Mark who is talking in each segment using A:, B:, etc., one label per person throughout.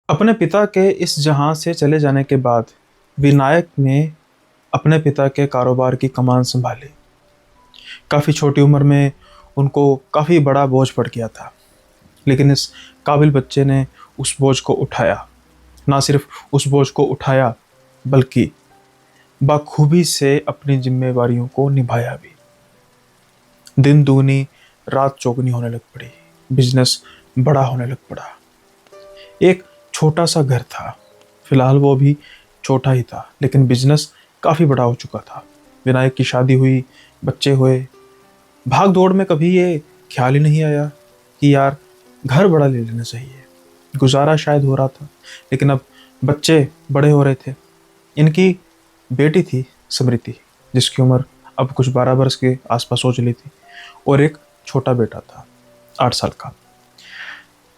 A: अपने पिता के इस जहां से चले जाने के बाद विनायक ने अपने पिता के कारोबार की कमान संभाली। काफ़ी छोटी उम्र में उनको काफ़ी बड़ा बोझ पड़ गया था, लेकिन इस काबिल बच्चे ने उस बोझ को उठाया। ना सिर्फ उस बोझ को उठाया, बल्कि बखूबी से अपनी जिम्मेवारियों को निभाया भी। दिन दूनी रात चौगनी होने लग पड़ी। बिजनेस बड़ा होने लग पड़ा। एक छोटा सा घर था, फिलहाल वो भी छोटा ही था, लेकिन बिजनेस काफ़ी बड़ा हो चुका था। विनायक की शादी हुई, बच्चे हुए। भाग दौड़ में कभी ये ख्याल ही नहीं आया कि यार घर बड़ा ले लेना चाहिए। गुजारा शायद हो रहा था, लेकिन अब बच्चे बड़े हो रहे थे। इनकी बेटी थी स्मृति, जिसकी उम्र अब कुछ 12 वर्ष के आसपास हो चली थी, और एक छोटा बेटा था 8 साल का।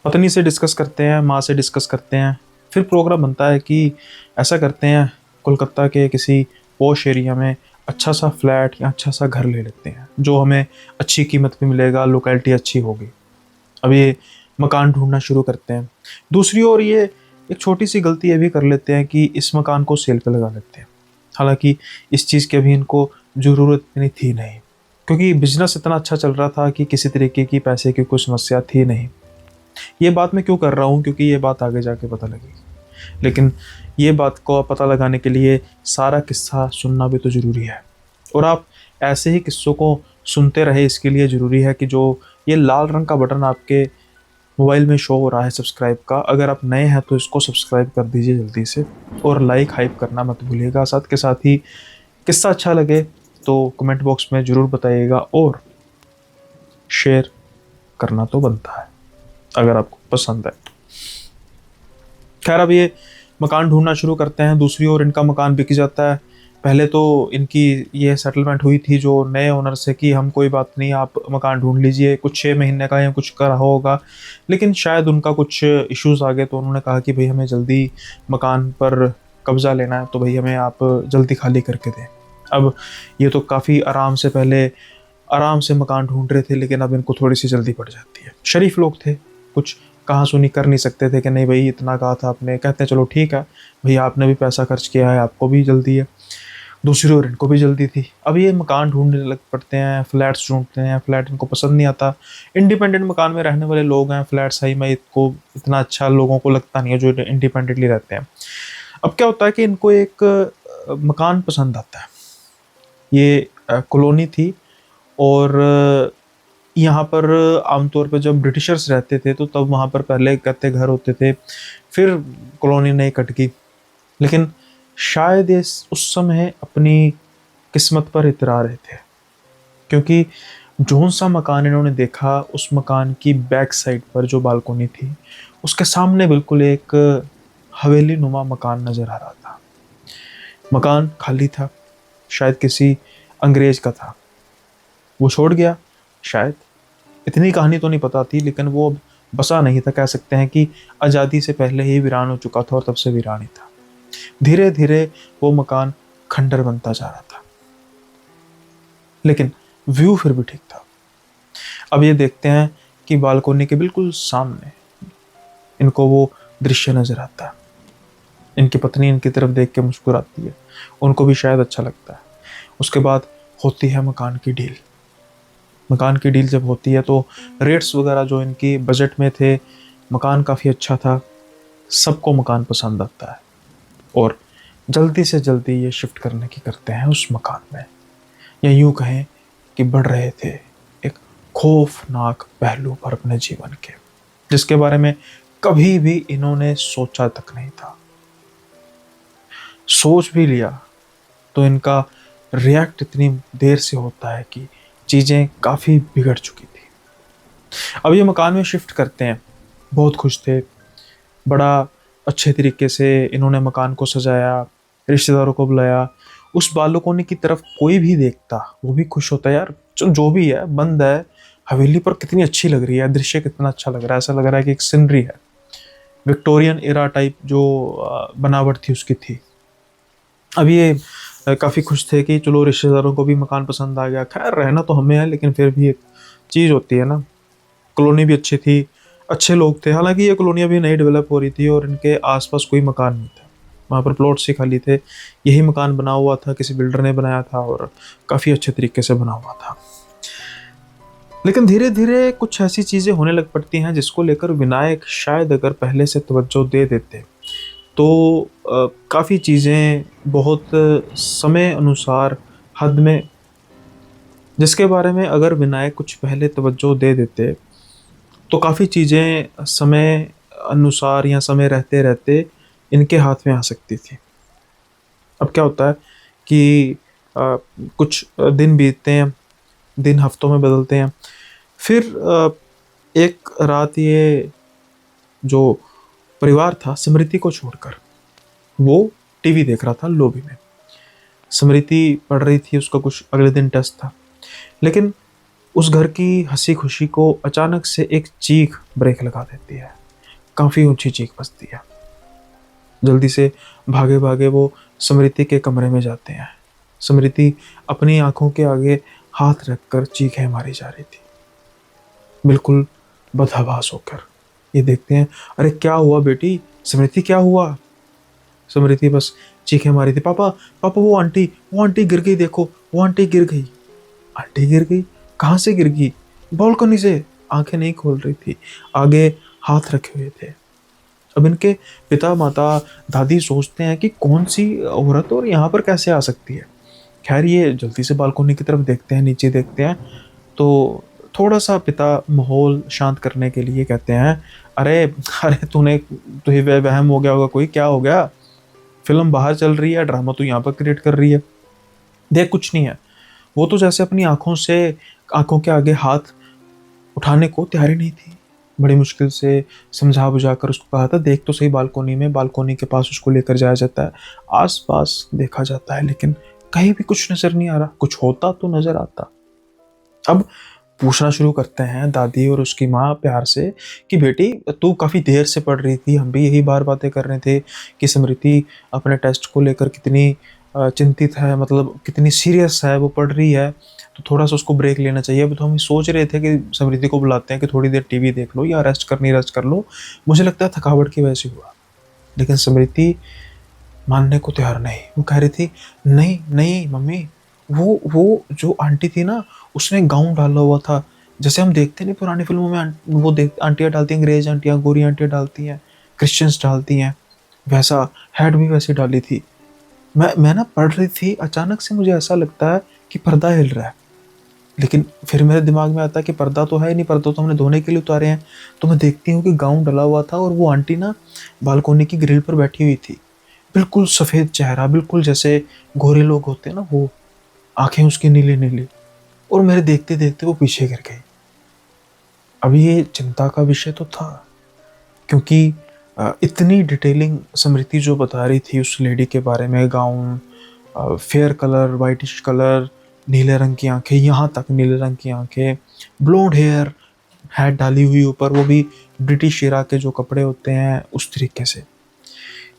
A: पत्नी से डिस्कस करते हैं, माँ से डिस्कस करते हैं, फिर प्रोग्राम बनता है कि ऐसा करते हैं, कोलकाता के किसी पॉश एरिया में अच्छा सा फ्लैट या अच्छा सा घर ले लेते हैं, जो हमें अच्छी कीमत पे मिलेगा, लोकेलिटी अच्छी होगी। अब ये मकान ढूंढना शुरू करते हैं। दूसरी ओर ये एक छोटी सी गलती ये भी कर लेते हैं कि इस मकान को सेल पे लगा लेते हैं। हालांकि इस चीज़ की अभी इनको ज़रूरत इतनी थी नहीं, क्योंकि बिजनेस इतना अच्छा चल रहा था कि किसी तरीके की पैसे की कोई समस्या थी नहीं। ये बात मैं क्यों कर रहा हूँ, क्योंकि ये बात आगे जाके पता लगेगी। लेकिन ये बात को पता लगाने के लिए सारा किस्सा सुनना भी तो ज़रूरी है, और आप ऐसे ही किस्सों को सुनते रहे। इसके लिए ज़रूरी है कि जो ये लाल रंग का बटन आपके मोबाइल में शो हो रहा है सब्सक्राइब का, अगर आप नए हैं तो इसको सब्सक्राइब कर दीजिए जल्दी से, और लाइक हाइप करना मत भूलिएगा। साथ के साथ ही किस्सा अच्छा लगे तो कमेंट बॉक्स में ज़रूर बताइएगा, और शेयर करना तो बनता है अगर आपको पसंद है। खैर, अब ये मकान ढूंढना शुरू करते हैं। दूसरी ओर इनका मकान बिक जाता है। पहले तो इनकी ये सेटलमेंट हुई थी जो नए ओनर से कि हम कोई बात नहीं, आप मकान ढूंढ लीजिए, कुछ 6 महीने का या कुछ का रहा होगा। लेकिन शायद उनका कुछ इश्यूज आ गए, तो उन्होंने कहा कि भाई हमें जल्दी मकान पर कब्जा लेना है, तो भाई हमें आप जल्दी खाली करके दें। अब ये तो काफ़ी आराम से मकान ढूंढ रहे थे, लेकिन अब इनको थोड़ी सी जल्दी पड़ जाती है। शरीफ लोग थे, कुछ कहा सुनी कर नहीं सकते थे कि नहीं भाई इतना कहा था आपने, कहते हैं चलो ठीक है भैया, आपने भी पैसा खर्च किया है, आपको भी जल्दी है। दूसरी ओर इनको भी जल्दी थी। अब ये मकान ढूंढने लग पड़ते हैं, फ्लैट्स ढूंढते हैं। फ्लैट इनको पसंद नहीं आता। इंडिपेंडेंट मकान में रहने वाले लोग हैं, फ्लैट सही में इनको इतना अच्छा लोगों को लगता नहीं है जो इंडिपेंडेंटली रहते हैं। अब क्या होता है कि इनको एक मकान पसंद आता है। ये कॉलोनी थी, और यहाँ पर आमतौर पर जब ब्रिटिशर्स रहते थे तो तब वहाँ पर पहले कच्चे घर होते थे, फिर कॉलोनी नई कट गई। लेकिन शायद ये उस समय अपनी किस्मत पर इतरा रहे थे, क्योंकि जोन सा मकान इन्होंने देखा, उस मकान की बैक साइड पर जो बालकोनी थी, उसके सामने बिल्कुल एक हवेली नुमा मकान नज़र आ रहा था। मकान खाली था, शायद किसी अंग्रेज का था, वो छोड़ गया शायद। इतनी कहानी तो नहीं पता थी, लेकिन वो अब बसा नहीं था। कह सकते हैं कि आज़ादी से पहले ही वीरान हो चुका था, और तब से वीरान ही था। धीरे धीरे वो मकान खंडर बनता जा रहा था, लेकिन व्यू फिर भी ठीक था। अब ये देखते हैं कि बालकोनी के बिल्कुल सामने इनको वो दृश्य नजर आता है। इनकी पत्नी इनकी तरफ देख के मुस्कुराती है, उनको भी शायद अच्छा लगता है। उसके बाद होती है मकान की डील। मकान की डील जब होती है तो रेट्स वगैरह जो इनकी बजट में थे, मकान काफ़ी अच्छा था, सबको मकान पसंद आता है, और जल्दी से जल्दी ये शिफ्ट करने की करते हैं उस मकान में। या यूँ कहें कि बढ़ रहे थे एक खौफनाक पहलू पर अपने जीवन के, जिसके बारे में कभी भी इन्होंने सोचा तक नहीं था। सोच भी लिया तो इनका रिएक्ट इतनी देर से होता है कि चीज़ें काफ़ी बिगड़ चुकी थी। अब ये मकान में शिफ्ट करते हैं, बहुत खुश थे। बड़ा अच्छे तरीके से इन्होंने मकान को सजाया, रिश्तेदारों को बुलाया। उस बालकोनी की तरफ कोई भी देखता वो भी खुश होता है, यार जो भी है बंद है, हवेली पर कितनी अच्छी लग रही है, दृश्य कितना अच्छा लग रहा है, ऐसा लग रहा है कि एक सीनरी है। विक्टोरियन एरा टाइप जो बनावट थी उसकी थी। अब ये काफ़ी खुश थे कि चलो रिश्तेदारों को भी मकान पसंद आ गया। खैर रहना तो हमें है, लेकिन फिर भी एक चीज़ होती है ना। कॉलोनी भी अच्छी थी, अच्छे लोग थे। हालांकि ये कॉलोनी अभी नई डेवलप हो रही थी और इनके आसपास कोई मकान नहीं था, वहाँ पर प्लॉट्स ही खाली थे। यही मकान बना हुआ था, किसी बिल्डर ने बनाया था और काफ़ी अच्छे तरीके से बना हुआ था। लेकिन धीरे धीरे कुछ ऐसी चीज़ें होने लग पड़ती हैं जिसको लेकर विनायक शायद अगर पहले से तवज्जो दे देते तो काफ़ी चीज़ें बहुत समय अनुसार हद में, जिसके बारे में अगर विनायक कुछ पहले तवज्जो दे देते तो काफ़ी चीज़ें समय अनुसार या समय रहते रहते इनके हाथ में आ सकती थी। अब क्या होता है कि कुछ दिन बीतते हैं, दिन हफ्तों में बदलते हैं। फिर एक रात ये जो परिवार था स्मृति को छोड़कर वो टीवी देख रहा था लॉबी में। स्मृति पढ़ रही थी, उसका कुछ अगले दिन टेस्ट था। लेकिन उस घर की हंसी खुशी को अचानक से एक चीख ब्रेक लगा देती है। काफ़ी ऊंची चीख बजती है। जल्दी से भागे भागे वो स्मृति के कमरे में जाते हैं। स्मृति अपनी आंखों के आगे हाथ रखकर चीखें मारी जा रही थी, बिल्कुल बदहवास होकर। ये देखते हैं, अरे क्या हुआ बेटी, स्मृति क्या हुआ? स्मृति बस चीखें मारी थी, पापा पापा वो आंटी गिर गई, देखो वो आंटी गिर गई। आंटी गिर गई? कहाँ से गिर गई? बालकनी से। आंखें नहीं खोल रही थी, आगे हाथ रखे हुए थे। अब इनके पिता माता दादी सोचते हैं कि कौन सी औरत और यहाँ पर कैसे आ सकती है। खैर ये जल्दी से बालकनी की तरफ देखते हैं, नीचे देखते हैं तो थोड़ा सा पिता माहौल शांत करने के लिए कहते हैं, अरे अरे तुझे वहम हो गया होगा, कोई क्या हो गया? फिल्म बाहर चल रही है, ड्रामा तू यहाँ पर क्रिएट कर रही है। देख कुछ नहीं है। वो तो जैसे अपनी आंखों के आगे हाथ उठाने को तैयार ही नहीं थी। बड़ी मुश्किल से समझा बुझा कर उसको कहा था, देख तो सही बालकोनी में, बालकोनी के पास उसको लेकर जाया जाता है, आस पास देखा जाता है, लेकिन कहीं भी कुछ नजर नहीं आ रहा। कुछ होता तो नजर आता। अब पूछना शुरू करते हैं दादी और उसकी माँ प्यार से कि बेटी तू काफ़ी देर से पढ़ रही थी, हम भी यही बार बातें कर रहे थे कि स्मृति अपने टेस्ट को लेकर कितनी चिंतित है, मतलब कितनी सीरियस है, वो पढ़ रही है, तो थोड़ा सा उसको ब्रेक लेना चाहिए। अभी तो हम सोच रहे थे कि स्मृति को बुलाते हैं कि थोड़ी देर टीवी देख लो या रेस्ट कर लो, मुझे लगता है थकावट की वजह से हुआ। लेकिन स्मृति मानने को तैयार नहीं। वो कह रही थी, नहीं नहीं मम्मी, वो जो आंटी थी ना, उसने गाउन डाला हुआ था, जैसे हम देखते नहीं पुरानी फिल्मों में वो देख आंटियाँ डालती हैं, अंग्रेज आंटियाँ, गोरी आंटियाँ डालती हैं, क्रिश्चियंस डालती हैं, वैसा हैड भी वैसी डाली थी। मैं ना पढ़ रही थी, अचानक से मुझे ऐसा लगता है कि पर्दा हिल रहा है। लेकिन फिर मेरे दिमाग में आता है कि पर्दा तो है नहीं, पर्दा तो हमने धोने के लिए उतारे हैं। तो मैं देखती हूँ कि गाउन डला हुआ था और वो आंटी ना बालकोनी की ग्रिल पर बैठी हुई थी, बिल्कुल सफ़ेद चेहरा, बिल्कुल जैसे गोरे लोग होते हैं ना वो, आंखें उसकी नीली नीली। और मेरे देखते देखते वो पीछे गिर गई। अब ये चिंता का विषय तो था, क्योंकि इतनी डिटेलिंग स्मृति जो बता रही थी उस लेडी के बारे में, gown, fair colour, whitish colour, नीले रंग की आंखें, यहाँ तक नीले रंग की आंखें, ब्लोंड हेयर, हैट डाली हुई ऊपर, वो भी ब्रिटिश इरा के जो कपड़े होते हैं उस तरीके से।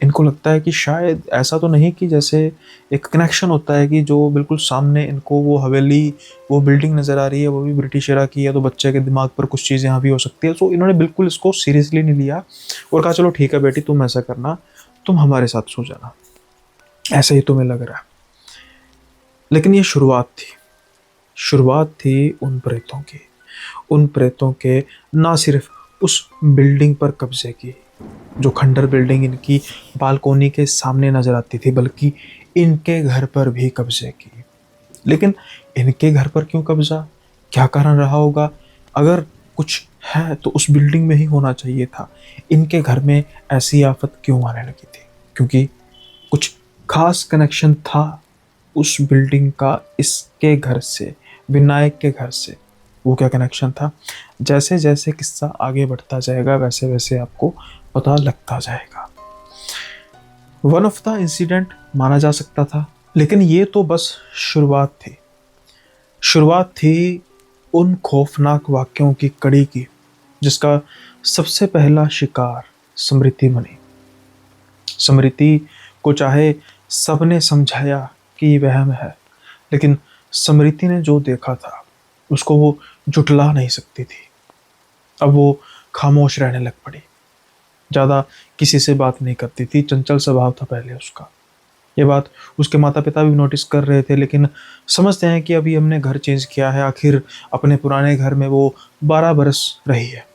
A: इनको लगता है कि शायद ऐसा तो नहीं कि जैसे एक कनेक्शन होता है कि जो बिल्कुल सामने इनको वो हवेली, वो बिल्डिंग नज़र आ रही है, वो भी ब्रिटिश एरा की है, तो बच्चे के दिमाग पर कुछ चीज़ें यहाँ भी हो सकती है। तो इन्होंने बिल्कुल इसको सीरियसली नहीं लिया और कहा चलो ठीक है बेटी, तुम ऐसा करना, तुम हमारे साथ सो जाना, ऐसा ही तुम्हें लग रहा है। लेकिन ये शुरुआत थी उन प्रेतों की, उन प्रेतों के ना सिर्फ उस बिल्डिंग पर कब्जे की, जो खंडर बिल्डिंग इनकी बालकोनी के सामने नजर आती थी, बल्कि इनके घर पर भी कब्जे की। लेकिन इनके घर पर क्यों कब्जा? क्या कारण रहा होगा? अगर कुछ है तो उस बिल्डिंग में ही होना चाहिए था। इनके घर में ऐसी आफत क्यों आने लगी थी? क्योंकि कुछ खास कनेक्शन था उस बिल्डिंग का इसके घर से, विनायक के घर से। वो क्या कनेक्शन था? जैसे जैसे किस्सा आगे बढ़ता जाएगा वैसे वैसे आपको पता लगता जाएगा। वन ऑफ द इंसिडेंट माना जा सकता था, लेकिन ये तो बस शुरुआत थी उन खौफनाक वाक्यों की कड़ी की, जिसका सबसे पहला शिकार स्मृति बनी। स्मृति को चाहे सबने समझाया कि वहम है, लेकिन स्मृति ने जो देखा था उसको वो जुटला नहीं सकती थी। अब वो खामोश रहने लग पड़ी। ज़्यादा किसी से बात नहीं करती थी, चंचल स्वभाव था पहले उसका। ये बात उसके माता-पिता भी नोटिस कर रहे थे, लेकिन समझते हैं कि अभी हमने घर चेंज किया है, आखिर अपने पुराने घर में वो 12 बरस रही है।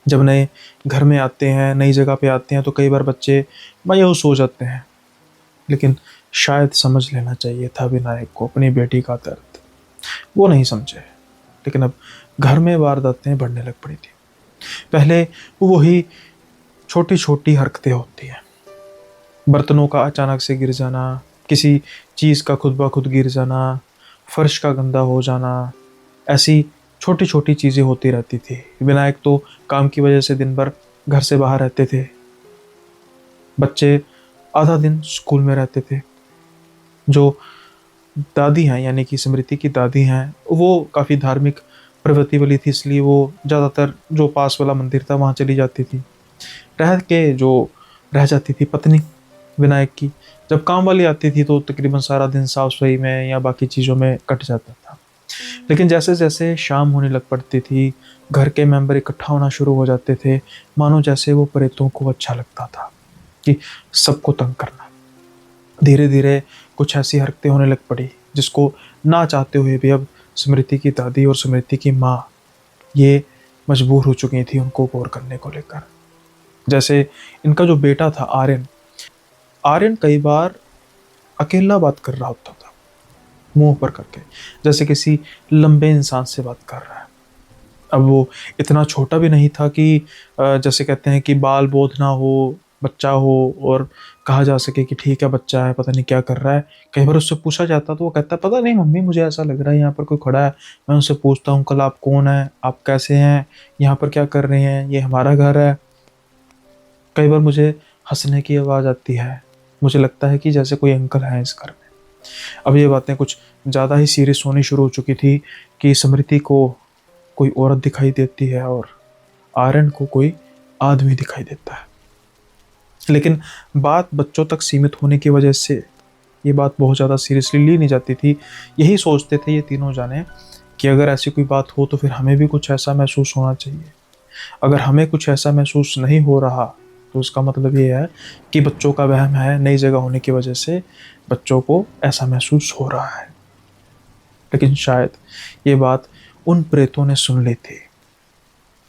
A: जब नए घर में आते हैं, नई जगह पे आते हैं, तो कई बार बच्चे मायूस हो जाते हैं, लेकिन शायद समझ लेना चाहिए था विनायक को अपनी बेटी का दर्द। वो नहीं समझे, लेकिन अब घर में वारदातें बढ़ने लग पड़ी थी। पहले वो वही छोटी-छोटी हरकतें होती हैं, बर्तनों का अचानक से गिर जाना, किसी चीज़ का खुद ब खुद गिर जाना, फर्श का गंदा हो जाना, ऐसी छोटी-छोटी चीज़ें होती रहती थी। विनायक तो काम की वजह से दिन भर घर से बाहर रहते थे। बच्चे आधा दिन स्कूल में रहते थे। जो दादी हैं, यानी कि स्मृति की दादी हैं, वो काफ़ी धार्मिक प्रवृत्ति वाली थी, इसलिए वो ज़्यादातर जो पास वाला मंदिर था वहाँ चली जाती थी। रह जाती थी पत्नी विनायक की। जब काम वाली आती थी तो तकरीबन सारा दिन साफ-सफाई में या बाकी चीज़ों में कट जाता था। लेकिन जैसे-जैसे शाम होने लग पड़ती थी, घर के मेंबर इकट्ठा होना शुरू हो जाते थे, मानो जैसे वो प्रेतों को अच्छा लगता था कि सबको तंग करना। धीरे-धीरे कुछ ऐसी हरकतें होने लग पड़ी, जिसको ना चाहते हुए भी अब स्मृति की दादी और स्मृति की माँ ये मजबूर हो चुकी थी उनको गौर करने को लेकर। जैसे इनका जो बेटा था आर्यन, आर्यन कई बार अकेला बात कर रहा होता था, मुँह ऊपर करके, जैसे किसी लंबे इंसान से बात कर रहा है। अब वो इतना छोटा भी नहीं था कि जैसे कहते हैं कि बाल बोध ना हो, बच्चा हो और कहा जा सके कि ठीक है बच्चा है, पता नहीं क्या कर रहा है। कई बार उससे पूछा जाता तो वो कहता पता नहीं मम्मी, मुझे ऐसा लग रहा है यहाँ पर कोई खड़ा है। मैं उनसे पूछता हूँ अंकल आप कौन हैं? आप कैसे हैं? यहाँ पर क्या कर रहे हैं? ये हमारा घर है। कई बार मुझे हँसने की आवाज़ आती है। मुझे लगता है कि जैसे कोई अंकल है इस घर में। अब ये बातें कुछ ज़्यादा ही सीरियस होनी शुरू हो चुकी थी कि स्मृति को कोई औरत दिखाई देती है और आर्यन को कोई आदमी दिखाई देता है। लेकिन बात बच्चों तक सीमित होने की वजह से ये बात बहुत ज़्यादा सीरियसली ली नहीं जाती थी। यही सोचते थे ये तीनों जाने कि अगर ऐसी कोई बात हो तो फिर हमें भी कुछ ऐसा महसूस होना चाहिए। अगर हमें कुछ ऐसा महसूस नहीं हो रहा तो इसका मतलब ये है कि बच्चों का वहम है, नई जगह होने की वजह से बच्चों को ऐसा महसूस हो रहा है। लेकिन शायद ये बात उन प्रेतों ने सुन ली थी,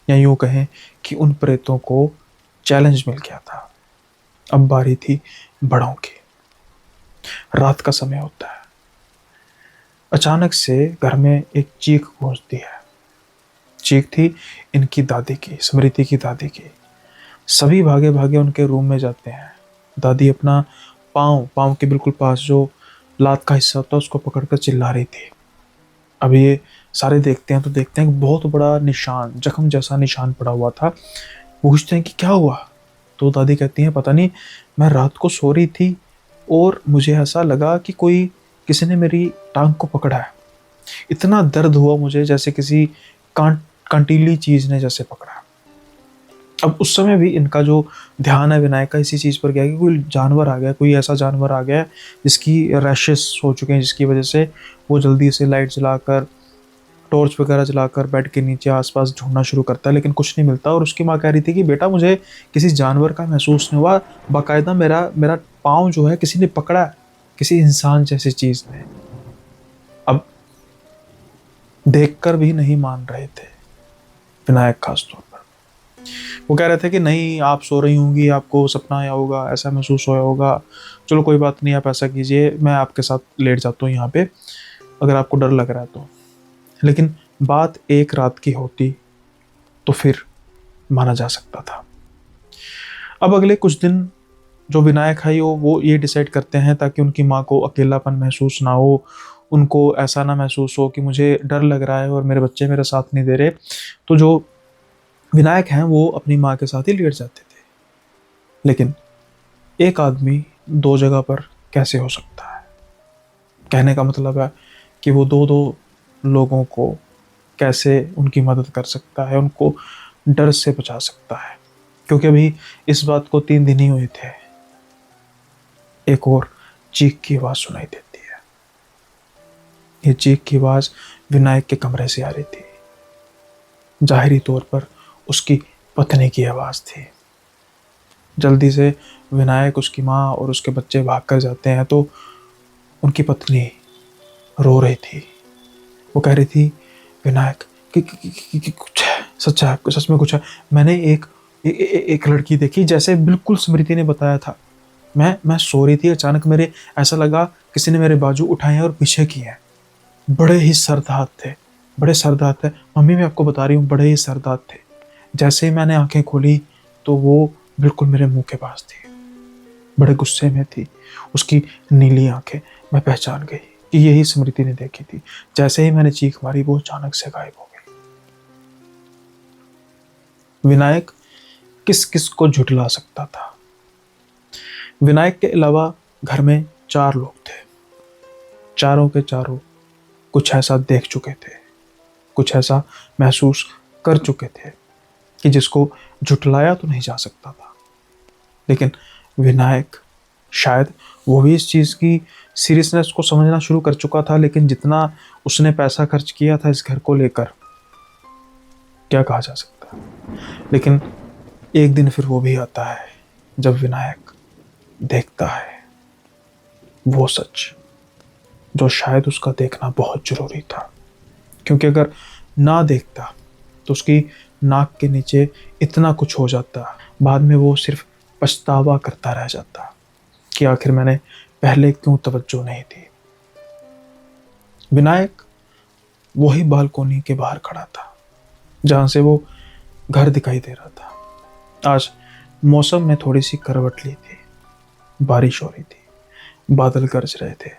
A: या यूँ कहें कि उन प्रेतों को चैलेंज मिल गया था। अब बारी थी बड़ों की। रात का समय होता है। अचानक से घर में एक चीख गूंजती है। चीख थी इनकी दादी की, स्मृति की दादी की। सभी भागे भागे उनके रूम में जाते हैं। दादी अपना पाँव के बिल्कुल पास जो लात का हिस्सा होता है उसको पकड़कर चिल्ला रही थी। अब ये सारे देखते हैं तो देखते हैं कि बहुत बड़ा निशान, जख्म जैसा निशान पड़ा हुआ था। पूछते हैं कि क्या हुआ? तो दादी कहती हैं पता नहीं, मैं रात को सो रही थी और मुझे ऐसा लगा कि किसी ने मेरी टांग को पकड़ा है। इतना दर्द हुआ मुझे जैसे किसी कांटीली चीज़ ने जैसे पकड़ा। अब उस समय भी इनका जो ध्यान है विनायक का इसी चीज़ पर गया कि कोई जानवर आ गया, कोई ऐसा जानवर आ गया जिसकी रैशेस हो चुके हैं, जिसकी वजह से वो जल्दी से लाइट जलाकर, टॉर्च वगैरह जलाकर बेड के नीचे आसपास ढूंढना शुरू करता है, लेकिन कुछ नहीं मिलता। और उसकी माँ कह रही थी कि बेटा मुझे किसी जानवर का महसूस नहीं हुआ, बाकायदा मेरा पाँव जो है किसी ने पकड़ा है, किसी इंसान जैसी चीज़ ने। अब देखकर भी नहीं मान रहे थे विनायक खास तौर पर। वो कह रहे थे कि नहीं आप सो रही होंगी, आपको सपना आया होगा, ऐसा महसूस होया होगा, चलो कोई बात नहीं, आप ऐसा कीजिए मैं आपके साथ लेट जाता हूँ यहाँ पे, अगर आपको डर लग रहा है तो। लेकिन बात एक रात की होती तो फिर माना जा सकता था। अब अगले कुछ दिन जो विनायक है वो ये डिसाइड करते हैं ताकि उनकी माँ को अकेलापन महसूस ना हो, उनको ऐसा ना महसूस हो कि मुझे डर लग रहा है और मेरे बच्चे मेरा साथ नहीं दे रहे, तो जो विनायक हैं वो अपनी माँ के साथ ही लेट जाते थे। लेकिन एक आदमी दो जगह पर कैसे हो सकता है? कहने का मतलब है कि वो दो दो लोगों को कैसे उनकी मदद कर सकता है, उनको डर से बचा सकता है, क्योंकि अभी इस बात को 3 दिन ही हुए थे। एक और चीख की आवाज़ सुनाई देती है। ये चीख की आवाज़ विनायक के कमरे से आ रही थी। जाहिरी तौर पर उसकी पत्नी की आवाज़ थी। जल्दी से विनायक, उसकी माँ और उसके बच्चे भाग कर जाते हैं तो उनकी पत्नी रो रही थी। वो कह रही थी, विनायक कि कुछ है, सच है, सच में कुछ है। मैंने एक लड़की देखी, जैसे बिल्कुल स्मृति ने बताया था। मैं सो रही थी, अचानक मेरे ऐसा लगा किसी ने मेरे बाजू उठाए और पीछे किए हैं। बड़े ही सर्द हाथ थे, बड़े सर्द हाथ थे मम्मी, मैं आपको बता रही हूँ, बड़े ही सर्द हाथ थे। जैसे ही मैंने आंखें खोली तो वो बिल्कुल मेरे मुंह के पास थी, बड़े गुस्से में थी उसकी नीली आंखें। मैं पहचान गई कि यही स्मृति ने देखी थी। जैसे ही मैंने चीख मारी वो अचानक से गायब हो गई। विनायक किस किस को झुठला सकता था। विनायक के अलावा घर में 4 लोग थे। चारों के चारों कुछ ऐसा देख चुके थे, कुछ ऐसा महसूस कर चुके थे कि जिसको झुठलाया तो नहीं जा सकता था। लेकिन विनायक, शायद वो भी इस चीज़ की सीरियसनेस को समझना शुरू कर चुका था, लेकिन जितना उसने पैसा खर्च किया था इस घर को लेकर, क्या कहा जा सकता है। लेकिन एक दिन फिर वो भी आता है जब विनायक देखता है वो सच जो शायद उसका देखना बहुत जरूरी था। क्योंकि अगर ना देखता तो उसकी नाक के नीचे इतना कुछ हो जाता, बाद में वो सिर्फ पछतावा करता रह जाता कि आखिर मैंने पहले क्यों तवज्जो नहीं दी। विनायक वही बालकोनी के बाहर खड़ा था जहां से वो घर दिखाई दे रहा था। आज मौसम में थोड़ी सी करवट ली थी, बारिश हो रही थी, बादल गरज रहे थे।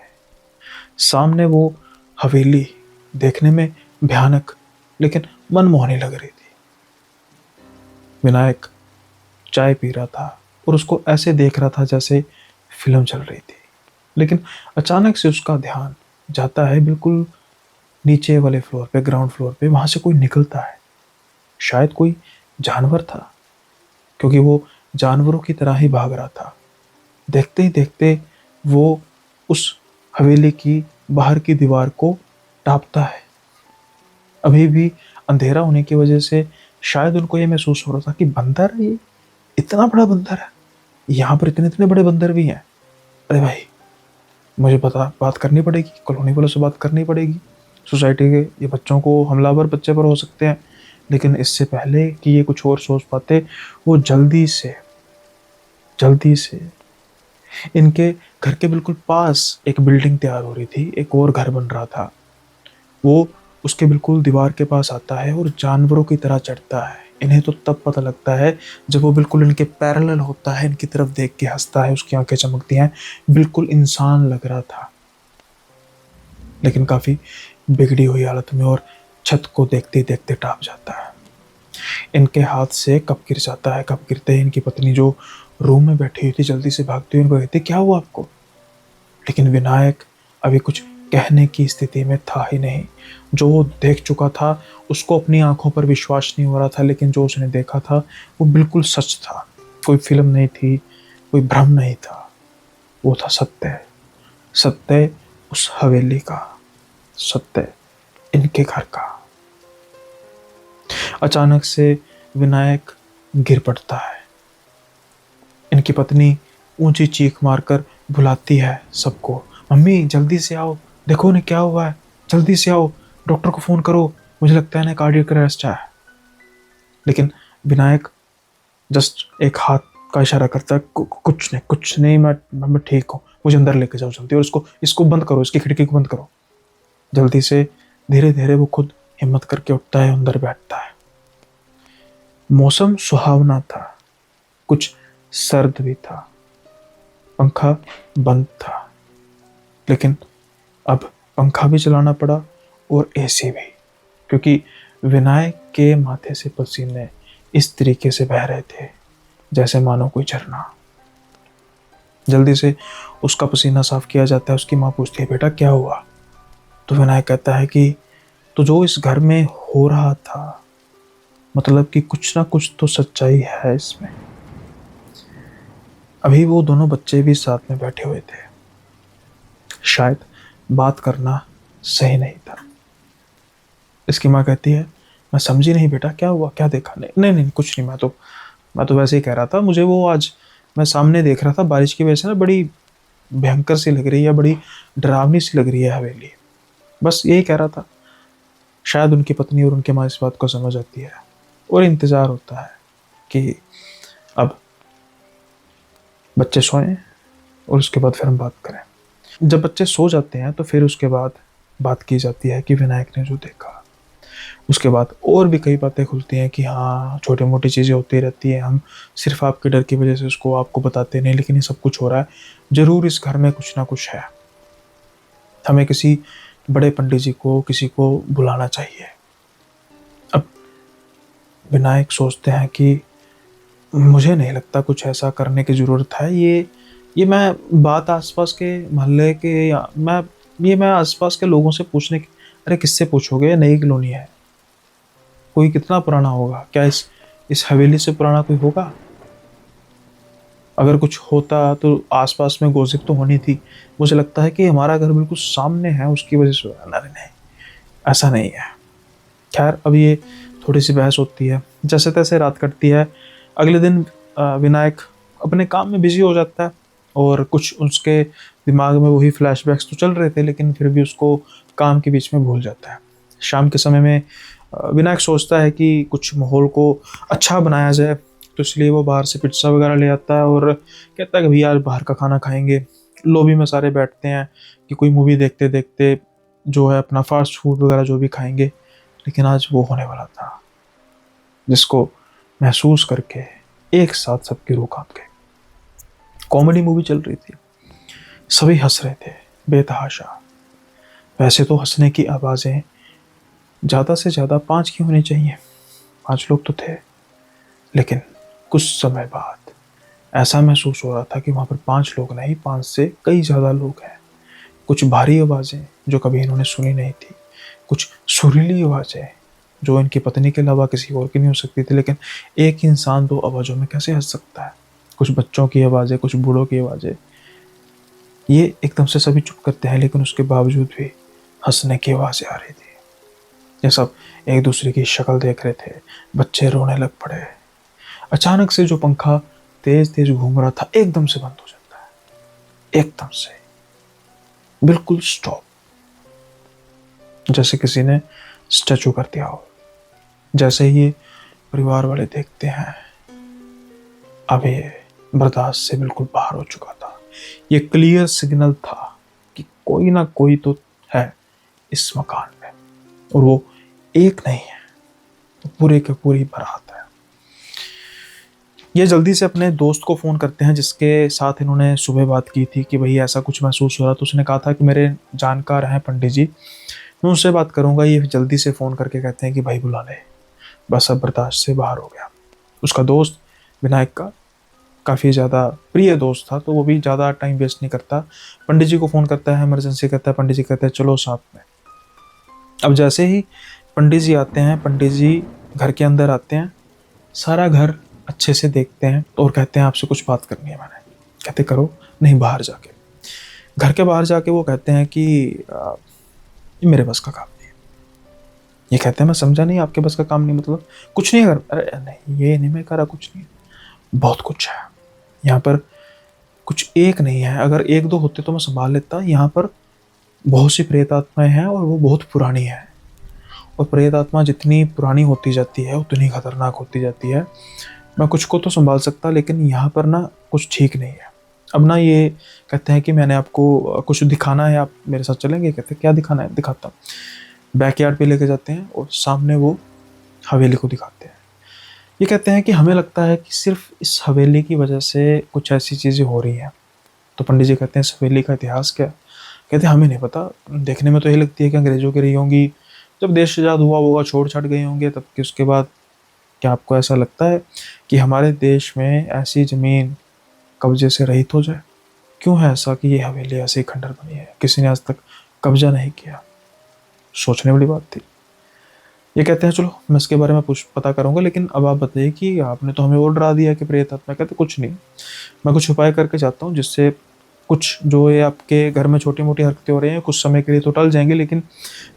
A: सामने वो हवेली देखने में भयानक लेकिन मनमोहनी लग रही थी। विनायक चाय पी रहा था और उसको ऐसे देख रहा था जैसे फिल्म चल रही थी। लेकिन अचानक से उसका ध्यान जाता है बिल्कुल नीचे वाले फ्लोर पे, ग्राउंड फ्लोर पे। वहां से कोई निकलता है, शायद कोई जानवर था, क्योंकि वो जानवरों की तरह ही भाग रहा था। देखते ही देखते वो उस हवेली की बाहर की दीवार को टापता है। अभी भी अंधेरा होने की वजह से शायद उनको ये महसूस हो रहा था कि बंदर है, ये इतना बड़ा बंदर है, यहाँ पर इतने इतने बड़े बंदर भी हैं। अरे भाई, मुझे पता, बात करनी पड़ेगी, कॉलोनी वालों से बात करनी पड़ेगी। सोसाइटी के ये बच्चों को, हमलावर बच्चे पर हो सकते हैं, लेकिन इससे पहले कि ये कुछ और सोच पाते, वो जल्दी से इनके घर के बिल्कुल पास एक बिल्डिंग तैयार हो रही थी, एक और घर बन रहा था। वो उसके बिल्कुल दीवार के पास आता है और जानवरों की तरह चढ़ता है। इन्हें तो तब पता लगता है जब वो बिल्कुल इनके पैरेलल होता है, इनकी तरफ देख के हंसता है, उसकी आंखें चमकती हैं, बिल्कुल इंसान लग रहा था, लेकिन काफी बिगड़ी हुई हालत में, और छत को देखते ही देखते टाप जाता है। इनके हाथ से कप गिर जाता है। कप गिरते ही इनकी पत्नी जो रूम में बैठी हुई थी जल्दी से भागती हुई इनको कहती, क्या हुआ आपको? लेकिन विनायक अभी कुछ कहने की स्थिति में था ही नहीं। जो वो देख चुका था उसको अपनी आंखों पर विश्वास नहीं हो रहा था, लेकिन जो उसने देखा था वो बिल्कुल सच था। कोई फिल्म नहीं थी, कोई भ्रम नहीं था, वो था सत्य। सत्य उस हवेली का, सत्य इनके घर का। अचानक से विनायक गिर पड़ता है। इनकी पत्नी ऊंची चीख मारकर बुलाती है सबको, मम्मी जल्दी से आओ, देखो उन्हें क्या हुआ है, जल्दी से आओ, डॉक्टर को फोन करो, मुझे लगता है ना कार्डियक अरेस्ट है। लेकिन विनायक जस्ट एक हाथ का इशारा करता है, कुछ नहीं, मैं ठीक हूँ, मुझे अंदर लेके जाओ जल्दी, और इसको बंद करो, इसकी खिड़की को बंद करो। जल्दी से धीरे धीरे वो खुद हिम्मत करके उठता है, अंदर बैठता है। मौसम सुहावना था, कुछ सर्द भी था, पंखा बंद था, लेकिन अब पंखा भी चलाना पड़ा और एसी भी, क्योंकि विनायक के माथे से पसीने इस तरीके से बह रहे थे जैसे मानो कोई झरना। जल्दी से उसका पसीना साफ किया जाता है। उसकी माँ पूछती है, बेटा क्या हुआ? तो विनायक कहता है कि तो जो इस घर में हो रहा था, मतलब कि कुछ ना कुछ तो सच्चाई है इसमें। अभी वो दोनों बच्चे भी साथ में बैठे हुए थे। शायद बात करना सही नहीं था। इसकी माँ कहती है, मैं समझी नहीं बेटा, क्या हुआ, क्या देखा? नहीं नहीं नहीं, कुछ नहीं, मैं तो वैसे ही कह रहा था, मुझे वो आज मैं सामने देख रहा था, बारिश की वजह से ना बड़ी भयंकर सी लग रही है, बड़ी डरावनी सी लग रही है हवेली। बस यही कह रहा था। शायद उनकी पत्नी और उनकी माँ इस बात को समझ आती है और इंतज़ार होता है कि अब बच्चे सोएं और उसके बाद फिर हम बात करें। जब बच्चे सो जाते हैं तो फिर उसके बाद बात की जाती है कि विनायक ने जो देखा। उसके बाद और भी कई बातें खुलती हैं कि हाँ, छोटी मोटी चीज़ें होती रहती हैं, हम सिर्फ आपके डर की वजह से उसको आपको बताते नहीं, लेकिन ये सब कुछ हो रहा है, ज़रूर इस घर में कुछ ना कुछ है। हमें किसी बड़े पंडित जी को, किसी को बुलाना चाहिए। अब विनायक सोचते हैं कि मुझे नहीं लगता कुछ ऐसा करने की ज़रूरत है। ये मैं बात आसपास के मोहल्ले के या मैं आसपास के लोगों से पूछने की, अरे किससे पूछोगे, ये नई कॉलोनी है, कोई कितना पुराना होगा, क्या इस हवेली से पुराना कोई होगा? अगर कुछ होता तो आसपास में गॉसिप तो होनी थी। मुझे लगता है कि हमारा घर बिल्कुल सामने है, उसकी वजह से। अरे नहीं, ऐसा नहीं है। खैर, अब ये थोड़ी सी बहस होती है, जैसे तैसे रात कटती है। अगले दिन विनायक अपने काम में बिजी हो जाता है और कुछ उसके दिमाग में वही फ्लैशबैक्स तो चल रहे थे, लेकिन फिर भी उसको काम के बीच में भूल जाता है। शाम के समय में विनायक सोचता है कि कुछ माहौल को अच्छा बनाया जाए, तो इसलिए वो बाहर से पिज्ज़ा वगैरह ले आता है और कहता है कि भैया आज बाहर का खाना खाएंगे। लॉबी में सारे बैठते हैं कि कोई मूवी देखते देखते जो है अपना फास्ट फूड वगैरह जो भी खाएंगे। लेकिन आज वो होने वाला था जिसको महसूस करके एक साथ सबकी रूह कांप गई। कॉमेडी मूवी चल रही थी, सभी हंस रहे थे बेतहाशा। वैसे तो हंसने की आवाज़ें ज़्यादा से ज़्यादा 5 की होनी चाहिए, 5 लोग तो थे, लेकिन कुछ समय बाद ऐसा महसूस हो रहा था कि वहाँ पर 5 लोग नहीं, 5 से कई ज़्यादा लोग हैं। कुछ भारी आवाज़ें जो कभी इन्होंने सुनी नहीं थी, कुछ सुरीली आवाज़ें जो इनकी पत्नी के अलावा किसी और की नहीं हो सकती थी, लेकिन एक इंसान 2 आवाज़ों में कैसे हंस सकता है? कुछ बच्चों की आवाज़ें, कुछ बूढ़ों की आवाज़ें। ये एकदम से सभी चुप करते हैं, लेकिन उसके बावजूद भी हंसने की आवाज़ें आ रही थी। ये सब एक दूसरे की शक्ल देख रहे थे। बच्चे रोने लग पड़े। अचानक से जो पंखा तेज तेज घूम रहा था एकदम से बंद हो जाता है, एकदम से, बिल्कुल स्टॉप, जैसे किसी ने स्टैचू कर दिया हो। जैसे ही ये परिवार वाले देखते हैं, अब ये बर्दाश्त से बिल्कुल बाहर हो चुका था। ये क्लियर सिग्नल था कि कोई ना कोई तो है इस मकान में, और वो एक नहीं है, तो पूरे के पूरी बारात है। ये जल्दी से अपने दोस्त को फ़ोन करते हैं जिसके साथ इन्होंने सुबह बात की थी कि भाई ऐसा कुछ महसूस हो रहा। तो उसने कहा था कि मेरे जानकार हैं पंडित जी, मैं उससे बात करूंगा। ये जल्दी से फ़ोन करके कहते हैं कि भाई बुला ले, बस अब बर्दाश्त से बाहर हो गया। उसका दोस्त विनायक का काफ़ी ज़्यादा प्रिय दोस्त था, तो वो भी ज़्यादा टाइम वेस्ट नहीं करता, पंडित जी को फ़ोन करता है, इमरजेंसी करता है। पंडित जी कहते हैं चलो साथ में। अब जैसे ही पंडित जी आते हैं, पंडित जी घर के अंदर आते हैं, सारा घर अच्छे से देखते हैं और कहते हैं आपसे कुछ बात करनी है मैंने। कहते करो। नहीं, बाहर जाके, घर के बाहर जाके वो कहते हैं कि ये मेरे बस का काम नहीं है। ये कहते हैं मैं समझा नहीं, आपके बस का काम नहीं मतलब कुछ नहीं। अगर अरे नहीं, ये नहीं, मैं कह रहा कुछ नहीं है, बहुत कुछ है यहाँ पर। कुछ एक नहीं है, अगर 1-2 होते तो मैं संभाल लेता। यहाँ पर बहुत सी प्रेत आत्माएं हैं और वो बहुत पुरानी है, और प्रेत आत्मा जितनी पुरानी होती जाती है उतनी खतरनाक होती जाती है। मैं कुछ को तो संभाल सकता, लेकिन यहाँ पर ना कुछ ठीक नहीं है। अब ना ये कहते हैं कि मैंने आपको कुछ दिखाना है, आप मेरे साथ चलेंगे? कहते हैं क्या दिखाना है? दिखाता हूँ। बैकयार्ड पे लेके जाते हैं और सामने वो हवेली को दिखाते हैं। ये कहते हैं कि हमें लगता है कि सिर्फ इस हवेली की वजह से कुछ ऐसी चीज़ें हो रही हैं। तो पंडित जी कहते हैं इस हवेली का इतिहास क्या? कहते हैं हमें नहीं पता, देखने में तो ये लगती है कि अंग्रेज़ों की रही होंगी, जब देश आज़ाद हुआ होगा छोड़ छाड़ गए होंगे तब कि उसके बाद। क्या आपको ऐसा लगता है कि हमारे देश में ऐसी ज़मीन कब्जे से रहित हो जाए? क्यों है ऐसा कि ये हवेली ऐसे ही खंडर बनी है, किसी ने आज तक कब्जा नहीं किया? सोचने वाली बात थी। ये कहते हैं चलो मैं इसके बारे में पता करूंगा, लेकिन अब आप बताइए कि आपने तो हमें और डरा दिया कि प्रेत आत्मा। कहते कुछ नहीं, मैं कुछ उपाय करके जाता हूँ जिससे कुछ जो ये आपके घर में छोटी मोटी हरकतें हो रही हैं कुछ समय के लिए तो टल जाएंगी, लेकिन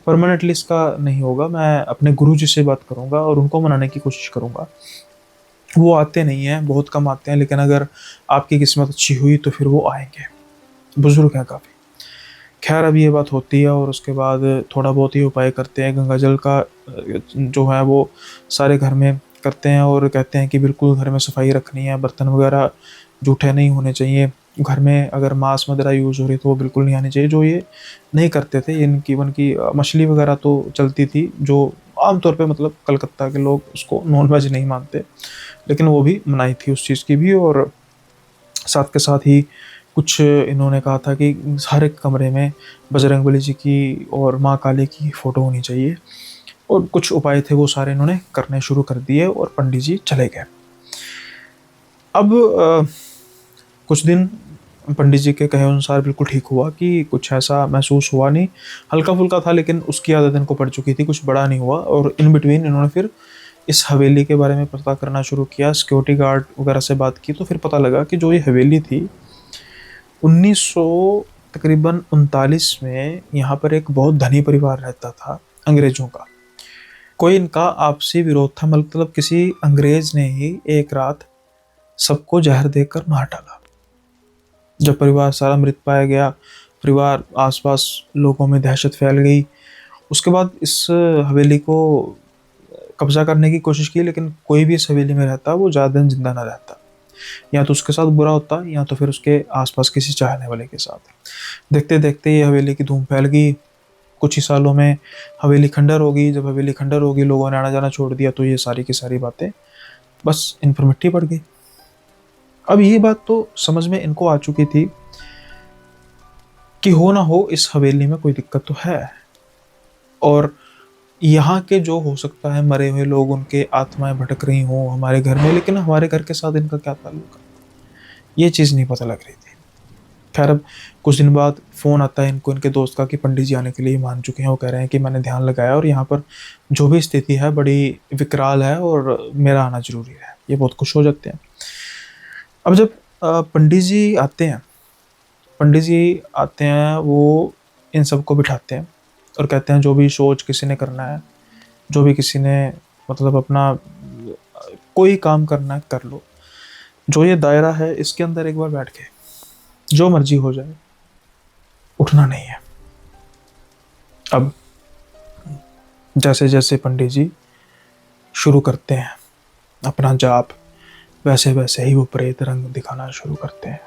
A: परमानेंटली इसका नहीं होगा। मैं अपने गुरुजी से बात करूंगा और उनको मनाने की कोशिश करूंगा। वो आते नहीं हैं, बहुत कम आते हैं, लेकिन अगर आपकी किस्मत अच्छी हुई तो फिर वो आएंगे। बुजुर्ग हैं काफ़ी। खैर, अब ये बात होती है और उसके बाद थोड़ा बहुत ही उपाय करते हैं। गंगा जल का जो है वो सारे घर में करते हैं और कहते हैं कि बिल्कुल घर में सफाई रखनी है, बर्तन वगैरह जूठे नहीं होने चाहिए। घर में अगर मांस मदिरा यूज़ हो रही तो वो बिल्कुल नहीं आनी चाहिए। जो ये नहीं करते थे, इनकी इनकी मछली वगैरह तो चलती थी, जो आमतौर पे मतलब कलकत्ता के लोग उसको नॉन वेज नहीं मानते, लेकिन वो भी मनाही थी उस चीज़ की भी। और साथ के साथ ही कुछ इन्होंने कहा था कि हर एक कमरे में बजरंगबली जी की और माँ काली की फ़ोटो होनी चाहिए। और कुछ उपाय थे वो सारे इन्होंने करने शुरू कर दिए और पंडित जी चले गए। अब कुछ दिन पंडित जी के कहे अनुसार बिल्कुल ठीक हुआ कि कुछ ऐसा महसूस हुआ नहीं, हल्का फुल्का था, लेकिन उसकी आदत इनको पड़ चुकी थी, कुछ बड़ा नहीं हुआ। और इन बिटवीन इन्होंने फिर इस हवेली के बारे में पता करना शुरू किया, सिक्योरिटी गार्ड वगैरह से बात की, तो फिर पता लगा कि जो ये हवेली थी 1900 तकरीबन 39 में यहाँ पर एक बहुत धनी परिवार रहता था अंग्रेजों का। कोई इनका आपसी विरोध था, मतलब किसी अंग्रेज ने ही एक रात सबको जहर देकर मार डाला। जब परिवार सारा मृत पाया गया, परिवार आसपास लोगों में दहशत फैल गई। उसके बाद इस हवेली को कब्जा करने की कोशिश की, लेकिन कोई भी इस हवेली में रहता वो ज़्यादा दिन जिंदा ना रहता। या तो उसके साथ बुरा होता या तो फिर उसके आसपास किसी चाहने वाले के साथ। देखते देखते ये हवेली की धूम फैल गई। कुछ ही सालों में हवेली खंडर हो गई। जब हवेली खंडर हो गई, लोगों ने आना जाना छोड़ दिया, तो ये सारी की सारी बातें बस इन पर मिट्टी पड़ गई। अब ये बात तो समझ में इनको आ चुकी थी कि हो ना हो इस हवेली में कोई दिक्कत तो है, और यहाँ के जो हो सकता है मरे हुए लोग, उनके आत्माएं भटक रही हों हमारे घर में, लेकिन हमारे घर के साथ इनका क्या ताल्लुक है, ये चीज़ नहीं पता लग रही थी। खैर, अब कुछ दिन बाद फ़ोन आता है इनको इनके दोस्त का कि पंडित जी आने के लिए मान चुके हैं। वो कह रहे हैं कि मैंने ध्यान लगाया और यहाँ पर जो भी स्थिति है बड़ी विकराल है और मेरा आना ज़रूरी है। ये बहुत खुश हो जाते हैं। अब जब पंडित जी आते हैं, वो इन सबको बिठाते हैं और कहते हैं जो भी सोच किसी ने करना है, जो भी किसी ने मतलब अपना कोई काम करना है कर लो। जो ये दायरा है इसके अंदर एक बार बैठ के जो मर्जी हो जाए, उठना नहीं है। अब जैसे जैसे पंडित जी शुरू करते हैं अपना जाप, वैसे वैसे ही वो प्रेत रंग दिखाना शुरू करते हैं।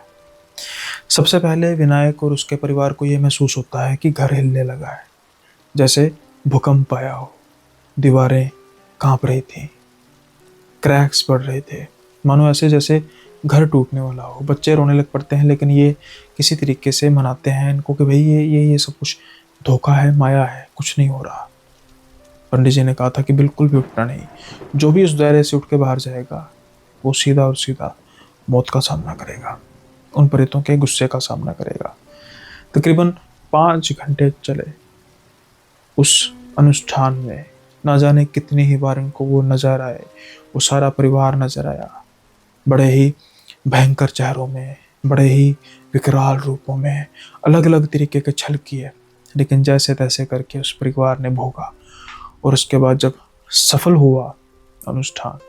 A: सबसे पहले विनायक और उसके परिवार को ये महसूस होता है कि घर हिलने लगा है, जैसे भूकंप आया हो। दीवारें कांप रही थी, क्रैक्स पड़ रहे थे, मानो ऐसे जैसे घर टूटने वाला हो। बच्चे रोने लग पड़ते हैं, लेकिन ये किसी तरीके से मनाते हैं इनको कि भाई ये सब कुछ धोखा है, माया है, कुछ नहीं हो रहा। पंडित जी ने कहा था कि बिल्कुल भी उठना नहीं। जो भी उस दायरे से उठ के बाहर जाएगा वो सीधा और सीधा मौत का सामना करेगा, उन प्रेतों के गुस्से का सामना करेगा। तकरीबन 5 घंटे चले उस अनुष्ठान में। ना जाने कितनी ही बार इनको वो नजर आए, वो सारा परिवार नजर आया, बड़े ही भयंकर चेहरों में, बड़े ही विकराल रूपों में, अलग अलग तरीके के छल किए, लेकिन जैसे तैसे करके उस परिवार ने भोगा। और उसके बाद जब सफल हुआ अनुष्ठान,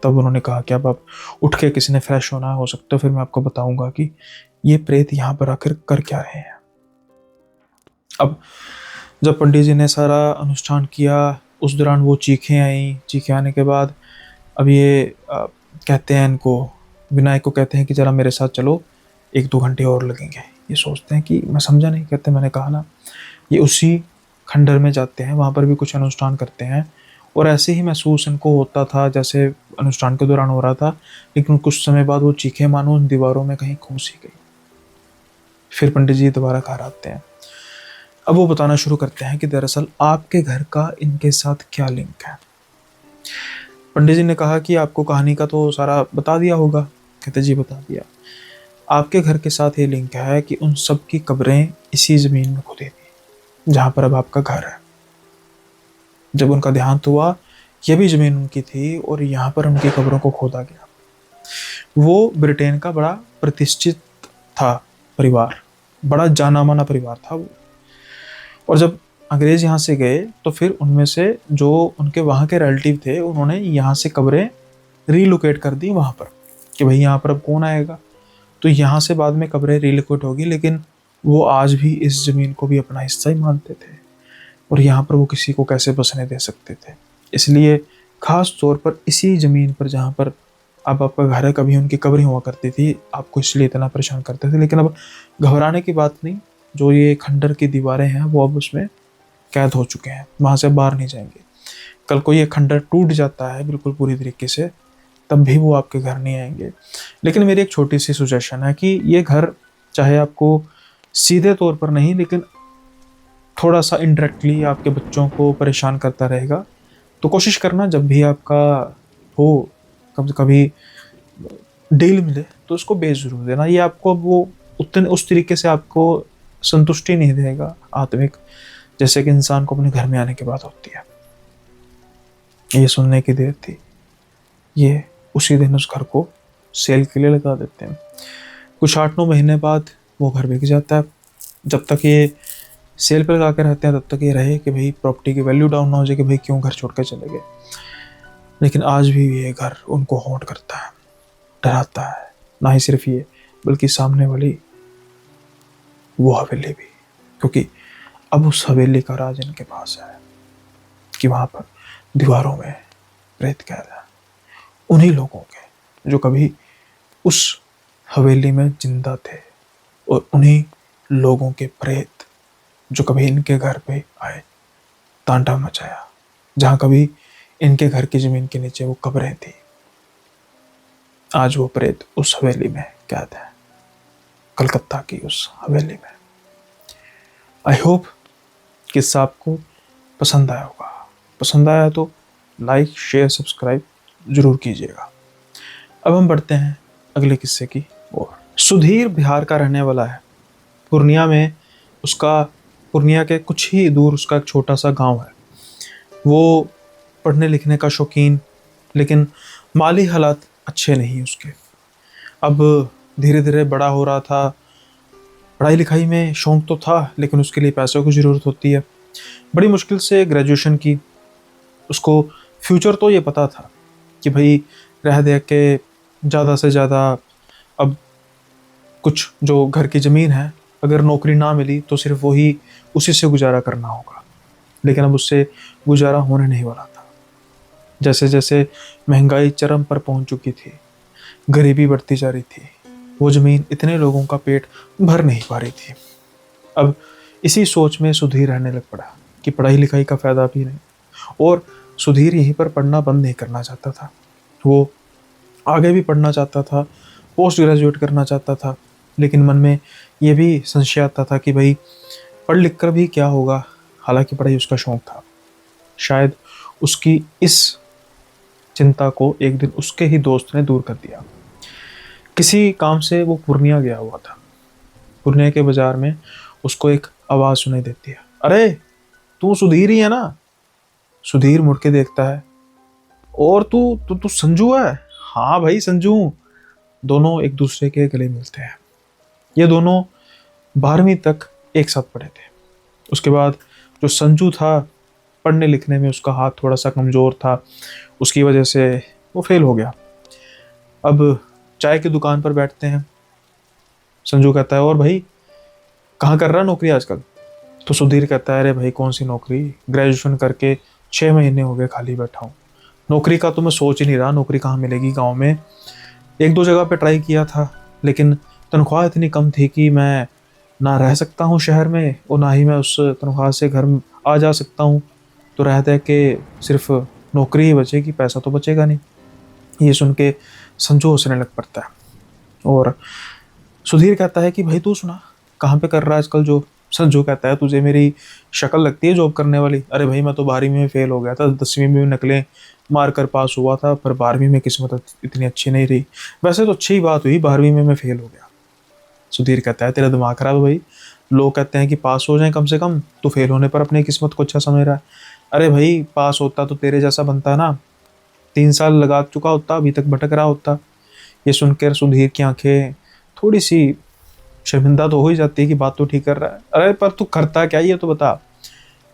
A: तब उन्होंने कहा कि अब आप उठ के किसी ने फ्रेश होना हो सकता है, फिर मैं आपको बताऊंगा कि ये प्रेत यहाँ पर आकर कर क्या रहे हैं। अब जब पंडित जी ने सारा अनुष्ठान किया, उस दौरान वो चीखें आई। चीखें आने के बाद अब ये कहते हैं इनको, विनायक को कहते हैं कि ज़रा मेरे साथ चलो, 1-2 घंटे और लगेंगे। ये सोचते हैं कि मैं समझा नहीं। कहते मैंने कहा ना। ये उसी खंडर में जाते हैं, वहाँ पर भी कुछ अनुष्ठान करते हैं, और ऐसे ही महसूस इनको होता था जैसे अनुष्ठान के दौरान हो रहा था, लेकिन कुछ समय बाद वो चीखें मानो उन दीवारों में कहीं घुस ही गई। फिर पंडित जी दोबारा घर आते हैं। अब वो बताना शुरू करते हैं कि दरअसल आपके घर का इनके साथ क्या लिंक है। पंडित जी ने कहा कि आपको कहानी का तो सारा बता दिया होगा। कहते जी बता दिया। आपके घर के साथ ये लिंक है कि उन सब की कब्रें इसी ज़मीन में खुदी थी जहाँ पर अब आपका घर है। जब उनका देहांत हुआ, यह भी ज़मीन उनकी थी और यहाँ पर उनकी कब्रों को खोदा गया। वो ब्रिटेन का बड़ा प्रतिष्ठित था परिवार, बड़ा जाना माना परिवार था वो। और जब अंग्रेज यहाँ से गए तो फिर उनमें से जो उनके वहाँ के रिलेटिव थे उन्होंने यहाँ से कब्रें रीलोकेट कर दी वहाँ पर, कि भाई यहाँ पर अब कौन आएगा। तो यहाँ से बाद में कब्रें रीलोकेट होगी, लेकिन वो आज भी इस ज़मीन को भी अपना हिस्सा ही मानते थे और यहाँ पर वो किसी को कैसे बसने दे सकते थे। इसलिए ख़ास तौर पर इसी ज़मीन पर जहाँ पर अब आपका घर है, कभी उनकी कब्रें हुआ करती थी, आपको इसलिए इतना परेशान करते थे। लेकिन अब घबराने की बात नहीं, जो ये खंडर की दीवारें हैं वो अब उसमें कैद हो चुके हैं, वहाँ से बाहर नहीं जाएंगे। कल को ये खंडर टूट जाता है बिल्कुल पूरी तरीके से, तब भी वो आपके घर नहीं आएंगे। लेकिन मेरी एक छोटी सी सुजेशन है कि ये घर चाहे आपको सीधे तौर पर नहीं, लेकिन थोड़ा सा इनडायरेक्टली आपके बच्चों को परेशान करता रहेगा, तो कोशिश करना जब भी आपका हो कभी कभी डील मिले तो उसको बेच जरूर देना। ये आपको अब वो उतने उस तरीके से आपको संतुष्टि नहीं देगा आत्मिक, जैसे कि इंसान को अपने घर में आने के बाद होती है। ये सुनने की देर थी, ये उसी दिन उस घर को सेल के लिए लगा देते हैं। कुछ 8-9 महीने बाद वो घर बिक जाता है। जब तक ये सेल पे लगा के रहते हैं तब तक ये रहे कि भाई प्रॉपर्टी की वैल्यू डाउन ना हो जाए कि भाई क्यों घर छोड़ के चले गए। लेकिन आज भी ये घर उनको हॉन्ट करता है, डराता है। ना ही सिर्फ ये, बल्कि सामने वाली वो हवेली भी, क्योंकि अब उस हवेली का राज इनके पास है कि वहाँ पर दीवारों में प्रेत कैद है, उन्हीं लोगों के जो कभी उस हवेली में जिंदा थे, और उन्हीं लोगों के प्रेत जो कभी इनके घर पे आए, तांडव मचाया, जहाँ कभी इनके घर की ज़मीन के नीचे वो कब्रें थी। आज वो प्रेत उस हवेली में कैद है, कलकत्ता की उस हवेली में। आई होप किस्सा आपको पसंद आया होगा। पसंद आया तो लाइक शेयर सब्सक्राइब जरूर कीजिएगा। अब हम बढ़ते हैं अगले किस्से की ओर। सुधीर बिहार का रहने वाला है। पूर्णिया के कुछ ही दूर उसका एक छोटा सा गांव है। वो पढ़ने लिखने का शौकीन, लेकिन माली हालात अच्छे नहीं उसके। अब धीरे धीरे बड़ा हो रहा था, पढ़ाई लिखाई में शौक तो था, लेकिन उसके लिए पैसों की ज़रूरत होती है। बड़ी मुश्किल से ग्रेजुएशन की। उसको फ्यूचर तो ये पता था कि भाई रह दे के ज़्यादा से ज़्यादा अब कुछ जो घर की ज़मीन है, अगर नौकरी ना मिली तो सिर्फ वही, उसी से गुजारा करना होगा। लेकिन अब उससे गुजारा होने नहीं वाला था। जैसे जैसे महंगाई चरम पर पहुंच चुकी थी, गरीबी बढ़ती जा रही थी, वो ज़मीन इतने लोगों का पेट भर नहीं पा रही थी। अब इसी सोच में सुधीर रहने लग पड़ा कि पढ़ाई लिखाई का फ़ायदा भी नहीं, और सुधीर यहीं पर पढ़ना बंद नहीं करना चाहता था। वो आगे भी पढ़ना चाहता था, पोस्ट ग्रेजुएट करना चाहता था, लेकिन मन में ये भी संशय आता था कि भाई पढ़ लिख कर भी क्या होगा। हालांकि पढ़ाई उसका शौक था। शायद उसकी इस चिंता को एक दिन उसके ही दोस्त ने दूर कर दिया। किसी काम से वो पूर्णिया गया हुआ था। पूर्णिया के बाजार में उसको एक आवाज़ सुनाई देती है, अरे तू सुधीर ही है ना। सुधीर मुड़ के देखता है, और तू तू तू संजू है। हाँ भाई संजू हूँ। दोनों एक दूसरे के गले मिलते हैं। ये दोनों 12वीं तक एक साथ पढ़े थे। उसके बाद जो संजू था, पढ़ने लिखने में उसका हाथ थोड़ा सा कमज़ोर था, उसकी वजह से वो फेल हो गया। अब चाय की दुकान पर बैठते हैं। संजू कहता है, और भाई कहाँ कर रहा नौकरी आजकल। तो सुधीर कहता है, अरे भाई कौन सी नौकरी, ग्रेजुएशन करके 6 महीने हो गए खाली बैठा हूँ। नौकरी का तो मैं सोच ही नहीं रहा, नौकरी कहाँ मिलेगी गाँव में। 1-2 जगह पे ट्राई किया था, लेकिन तनख्वाह इतनी कम थी कि मैं ना रह सकता हूँ शहर में, और ना ही मैं उस तनख्वाह से घर आ जा सकता हूँ। तो रहता है कि सिर्फ नौकरी ही बचेगी, पैसा तो बचेगा नहीं। ये सुन के संजू हंसने लग पड़ता है, और सुधीर कहता है कि भाई तू सुना, कहाँ पे कर रहा है आजकल जॉब। संजू कहता है, तुझे मेरी शक्ल लगती है जॉब करने वाली। अरे भाई मैं तो 12वीं में फेल हो गया था, 10वीं में नकलें मार कर पास हुआ था, पर 12वीं में किस्मत इतनी अच्छी नहीं रही। वैसे तो अच्छी बात हुई, 12वीं में मैं फेल हो गया। सुधीर कहता है, तेरा दिमाग खराब है भाई, लोग कहते हैं कि पास हो जाएं कम से कम, तो फेल होने पर अपनी किस्मत को अच्छा समझ रहा है। अरे भाई पास होता तो तेरे जैसा बनता ना, 3 साल लगा चुका होता, अभी तक भटक रहा होता। ये सुनकर सुधीर की आंखें थोड़ी सी शर्मिंदा तो हो ही जाती है कि बात तो ठीक कर रहा है। अरे पर तू करता क्या ये तो बता।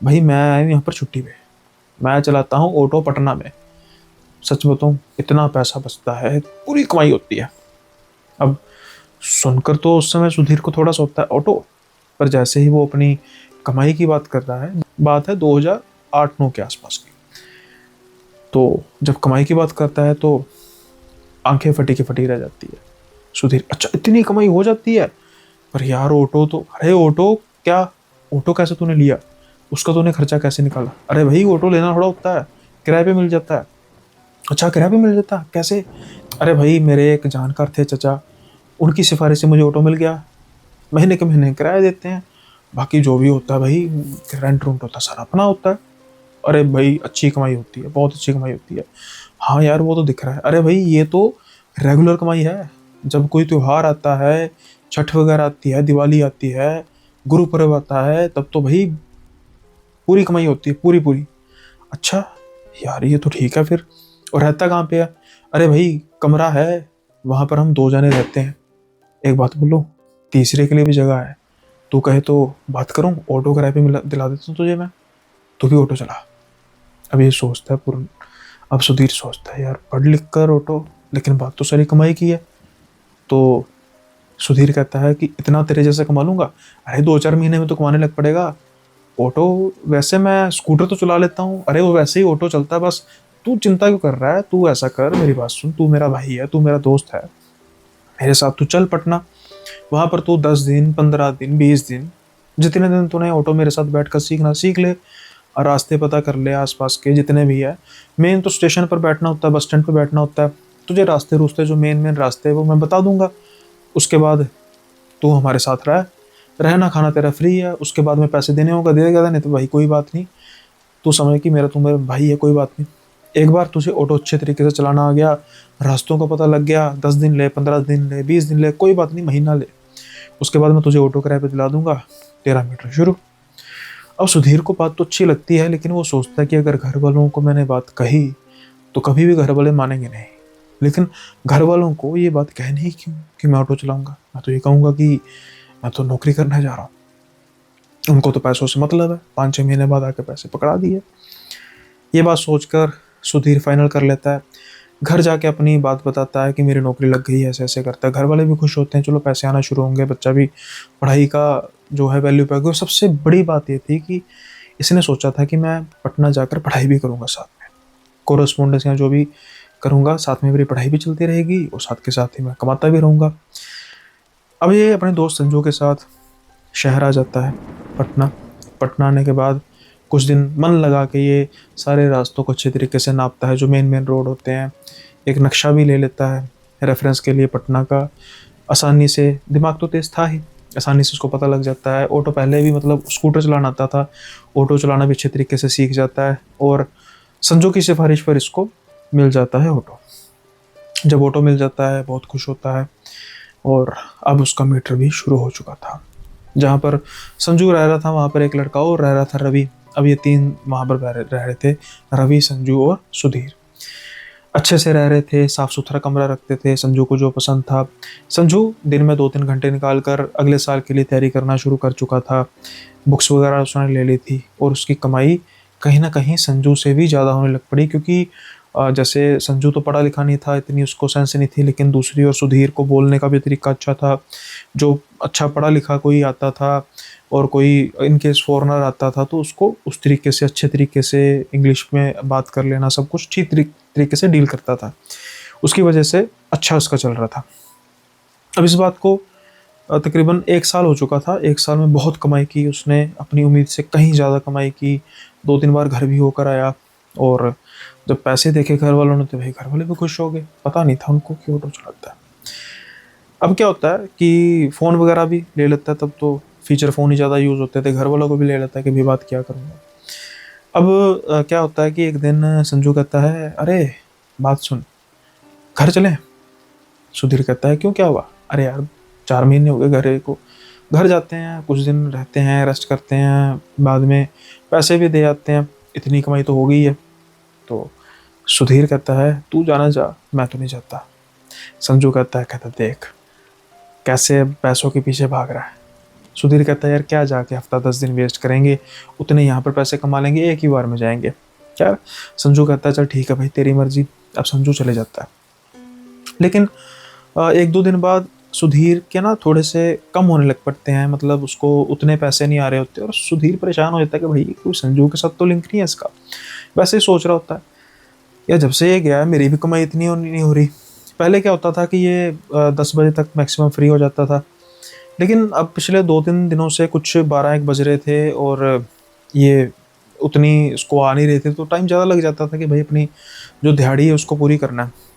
A: भाई मैं आया हूँ यहाँ पर छुट्टी पे, मैं चलाता हूँ ऑटो पटना में। सच बताऊँ इतना पैसा बचता है, पूरी कमाई होती है। अब सुनकर तो उस समय सुधीर को थोड़ा सा होता है ऑटो, पर जैसे ही वो अपनी कमाई की बात कर रहा है, बात है 2008-9 के आसपास की, तो जब कमाई की बात करता है तो आंखें फटी की फटी रह जाती है। सुधीर, अच्छा इतनी कमाई हो जाती है? पर यार ऑटो तो, अरे ऑटो क्या, ऑटो कैसे तूने लिया, उसका तूने खर्चा कैसे निकाला? अरे भाई ऑटो लेना थोड़ा होता है, किराए पे मिल जाता है। अच्छा किराए पे मिल जाता है, कैसे? अरे भाई मेरे एक जानकार थे चचा, उनकी सिफारिश से मुझे ऑटो मिल गया, महीने के महीने किराया देते हैं, बाकी जो भी होता है भाई रेंट रूंट होता है सारा अपना होता है। अरे भाई अच्छी कमाई होती है, बहुत अच्छी कमाई होती है। हाँ यार वो तो दिख रहा है। अरे भाई ये तो रेगुलर कमाई है, जब कोई त्योहार आता है, छठ वगैरह आती है, दिवाली आती है, गुरु पर्व आता है, तब तो भाई पूरी कमाई होती है, पूरी पूरी। अच्छा यार ये तो ठीक है फिर। और रहता कहाँ पे है? अरे भाई कमरा है, वहां पर हम 2 जने रहते हैं। एक बात बोलो, तीसरे के लिए भी जगह है, तू कहे तो बात करूं, ऑटो किराए पे दिला देता हूँ तुझे मैं, तू भी ऑटो चला। अब ये सोचता है पूर्ण, अब सुधीर सोचता है यार पढ़ लिख कर ऑटो, लेकिन बात तो सारी कमाई की है। तो सुधीर कहता है कि इतना तेरे जैसे कमा लूंगा? अरे 2-4 महीने में तो कमाने लग पड़ेगा। ऑटो वैसे मैं स्कूटर तो चला लेता हूँ, अरे वो वैसे ही ऑटो चलता है बस, तू चिंता क्यों कर रहा है? तू ऐसा कर, मेरी बात सुन, तू मेरा भाई है, तू मेरा दोस्त है, मेरे साथ तू चल पटना। वहां पर तू 10 दिन, 15 दिन, 20 दिन, जितने दिन तूने ऑटो मेरे साथ बैठकर सीखना सीख ले, और रास्ते पता कर ले आसपास के जितने भी है। मेन तो स्टेशन पर बैठना होता है, बस स्टैंड पर बैठना होता है, तुझे रास्ते रूस्ते जो मेन मेन रास्ते है वो मैं बता दूंगा। उसके बाद तू हमारे साथ रह, रहना खाना तेरा फ्री है। उसके बाद में पैसे देने होगा दे देगा, नहीं तो भाई कोई बात नहीं, तू समझ कि मेरा तू मेरा भाई है, कोई बात नहीं। एक बार तुझे ऑटो अच्छे तरीके से चलाना आ गया, रास्तों का पता लग गया, 10 दिन ले, 15 दिन ले, 20 दिन ले, कोई बात नहीं, महीना ले, उसके बाद मैं तुझे ऑटो किराए पे दिला दूंगा, तेरा मीटर शुरू। अब सुधीर को बात तो अच्छी लगती है, लेकिन वो सोचता है कि अगर घर वालों को मैंने बात कही तो कभी भी घर वाले मानेंगे नहीं। लेकिन घर वालों को ये बात कहनी ही क्यों कि मैं ऑटो चलाऊंगा? मैं तो ये कहूंगा कि मैं तो नौकरी करने जा रहा हूँ। उनको तो पैसों से मतलब है, 5-6 महीने बाद आके पैसे पकड़ा दिए। ये बात सोचकर सुधीर फाइनल कर लेता है, घर जाके अपनी बात बताता है कि मेरी नौकरी लग गई है, ऐसे ऐसे करता है। घर वाले भी खुश होते हैं, चलो पैसे आना शुरू होंगे, बच्चा भी पढ़ाई का जो है वैल्यू पाएगा। और सबसे बड़ी बात ये थी कि इसने सोचा था कि मैं पटना जाकर पढ़ाई भी करूँगा साथ में, कोरस्पोंडेंस या जो भी करूँगा, साथ में मेरी पढ़ाई भी चलती रहेगी और साथ के साथ ही मैं कमाता भी रहूँगा। अब ये अपने दोस्त संजू के साथ शहर आ जाता है पटना। पटना आने के बाद कुछ दिन मन लगा के ये सारे रास्तों को अच्छे तरीके से नापता है, जो मेन मेन रोड होते हैं, एक नक्शा भी ले लेता है रेफरेंस के लिए पटना का। आसानी से, दिमाग तो तेज था ही, आसानी से उसको पता लग जाता है। ऑटो पहले भी मतलब स्कूटर चलाना आता था, ऑटो चलाना भी अच्छे तरीके से सीख जाता है, और संजू की सिफारिश पर इसको मिल जाता है ऑटो। जब ऑटो मिल जाता है बहुत खुश होता है, और अब उसका मीटर भी शुरू हो चुका था। जहाँ पर संजू रह रहा था वहाँ पर एक लड़का और रह रहा था, रवि। अब ये 3 वहाँ पर रह रहे थे, रवि, संजू और सुधीर। अच्छे से रह रहे थे, साफ सुथरा कमरा रखते थे, संजू को जो पसंद था। संजू दिन में 2-3 घंटे निकाल कर अगले साल के लिए तैयारी करना शुरू कर चुका था, बुक्स वगैरह उसने ले ली थी, और उसकी कमाई कहीं ना कहीं संजू से भी ज़्यादा होने लग पड़ी। क्योंकि जैसे संजू तो पढ़ा लिखा नहीं था, इतनी उसको सेंस नहीं थी, लेकिन दूसरी और सुधीर को बोलने का भी तरीका अच्छा था। जो अच्छा पढ़ा लिखा कोई आता था और कोई इनकेस फॉरेनर आता था, तो उसको उस तरीके से अच्छे तरीके से इंग्लिश में बात कर लेना, सब कुछ ठीक तरीके से डील करता था। उसकी वजह से अच्छा उसका चल रहा था। अब इस बात को तकरीबन 1 साल हो चुका था। 1 साल में बहुत कमाई की उसने, अपनी उम्मीद से कहीं ज़्यादा कमाई की। 2-3 बार घर भी होकर आया, और जब पैसे देखे घर वालों ने तो भाई घर वाले भी खुश हो गए। पता नहीं था उनको कि ऑटो चलाता है। अब क्या होता है कि फ़ोन वगैरह भी ले लेता है, तब तो फीचर फ़ोन ही ज़्यादा यूज़ होते थे, घर वालों को भी ले लेता है कि भी बात क्या करूँगा। अब क्या होता है कि एक दिन संजू कहता है, अरे बात सुन, घर चलें? सुधीर कहता है, क्यों क्या हुआ? अरे यार 4 महीने हो गए घर जाते हैं, कुछ दिन रहते हैं, रेस्ट करते हैं, बाद में पैसे भी दे आते हैं, इतनी कमाई तो हो गई है। तो सुधीर कहता है, तू जाना जा, मैं तो नहीं जाता। संजू कहता है, देख कैसे पैसों के पीछे भाग रहा है। सुधीर कहता है यार क्या जाके हफ्ता 10 दिन वेस्ट करेंगे, उतने यहाँ पर पैसे कमा लेंगे, एक ही बार में जाएंगे क्या। संजू कहता है चल ठीक है भाई तेरी मर्जी। अब संजू चले जाता है। लेकिन 1-2 दिन बाद सुधीर के ना थोड़े से कम होने लग पड़ते हैं, मतलब उसको उतने पैसे नहीं आ रहे होते और सुधीर परेशान हो जाता है कि भाई कोई संजू के साथ तो लिंक नहीं है इसका। वैसे ही सोच रहा होता है यार जब से ये गया है मेरी भी कमाई इतनी नहीं हो रही। पहले क्या होता था कि ये 10 बजे तक मैक्सिमम फ्री हो जाता था, लेकिन अब पिछले 2-3 दिनों से कुछ 12-1 बज रहे थे और ये उतनी उसको आ नहीं रहे थे, तो टाइम ज़्यादा लग जाता था कि भाई अपनी जो दिहाड़ी है उसको पूरी करना है।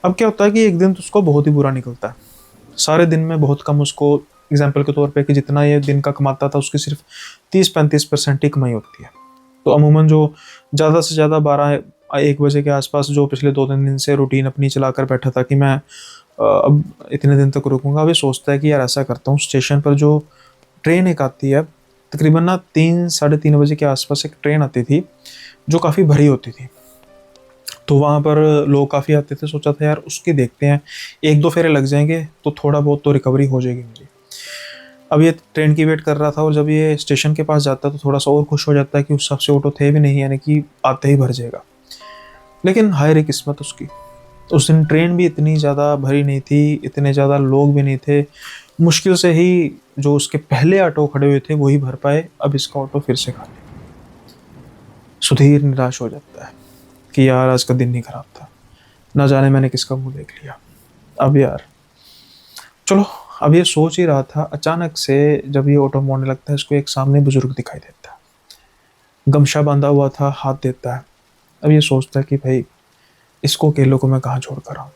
A: अब क्या होता है कि एक दिन तो उसको बहुत ही बुरा निकलता है, सारे दिन में बहुत कम उसको, एग्जाम्पल के तौर पे कि जितना ये दिन का कमाता था उसकी सिर्फ 30-35% ही कमाई होती है। तो अमूमन जो ज़्यादा से ज़्यादा 12-1 बजे के आसपास जो पिछले 2-3 दिन से रूटीन अपनी चला कर बैठा था कि मैं अब इतने दिन तक रुकूंगा, अभी सोचता है कि यार ऐसा करता हूँ, स्टेशन पर जो ट्रेन एक आती है तकरीबन ना 3-3:30 बजे के आसपास एक ट्रेन आती थी जो काफ़ी भरी होती थी, तो वहाँ पर लोग काफ़ी आते थे। सोचा था यार उसके देखते हैं, 1-2 फेरे लग जाएंगे तो थोड़ा बहुत तो रिकवरी हो जाएगी मेरी। अब ये ट्रेन की वेट कर रहा था और जब ये स्टेशन के पास जाता है तो थोड़ा सा और खुश हो जाता है कि उस हिसाब से ऑटो थे भी नहीं, यानी कि आते ही भर जाएगा। लेकिन हाय रे किस्मत उसकी, उस दिन ट्रेन भी इतनी ज़्यादा भरी नहीं थी, इतने ज़्यादा लोग भी नहीं थे, मुश्किल से ही जो उसके पहले ऑटो खड़े हुए थे वही भर पाए। अब इसका ऑटो फिर से खाली। सुधीर निराश हो जाता है कि यार आज का दिन ही खराब था, ना जाने मैंने किसका मुंह देख लिया। अब यार चलो, अब ये सोच ही रहा था, अचानक से जब ये ऑटो मोड़ने लगता है इसको एक सामने बुजुर्ग दिखाई देता है, गमछा बांधा हुआ था, हाथ देता है। अब ये सोचता है कि भाई इसको अकेले को मैं कहाँ छोड़ कर आऊँ,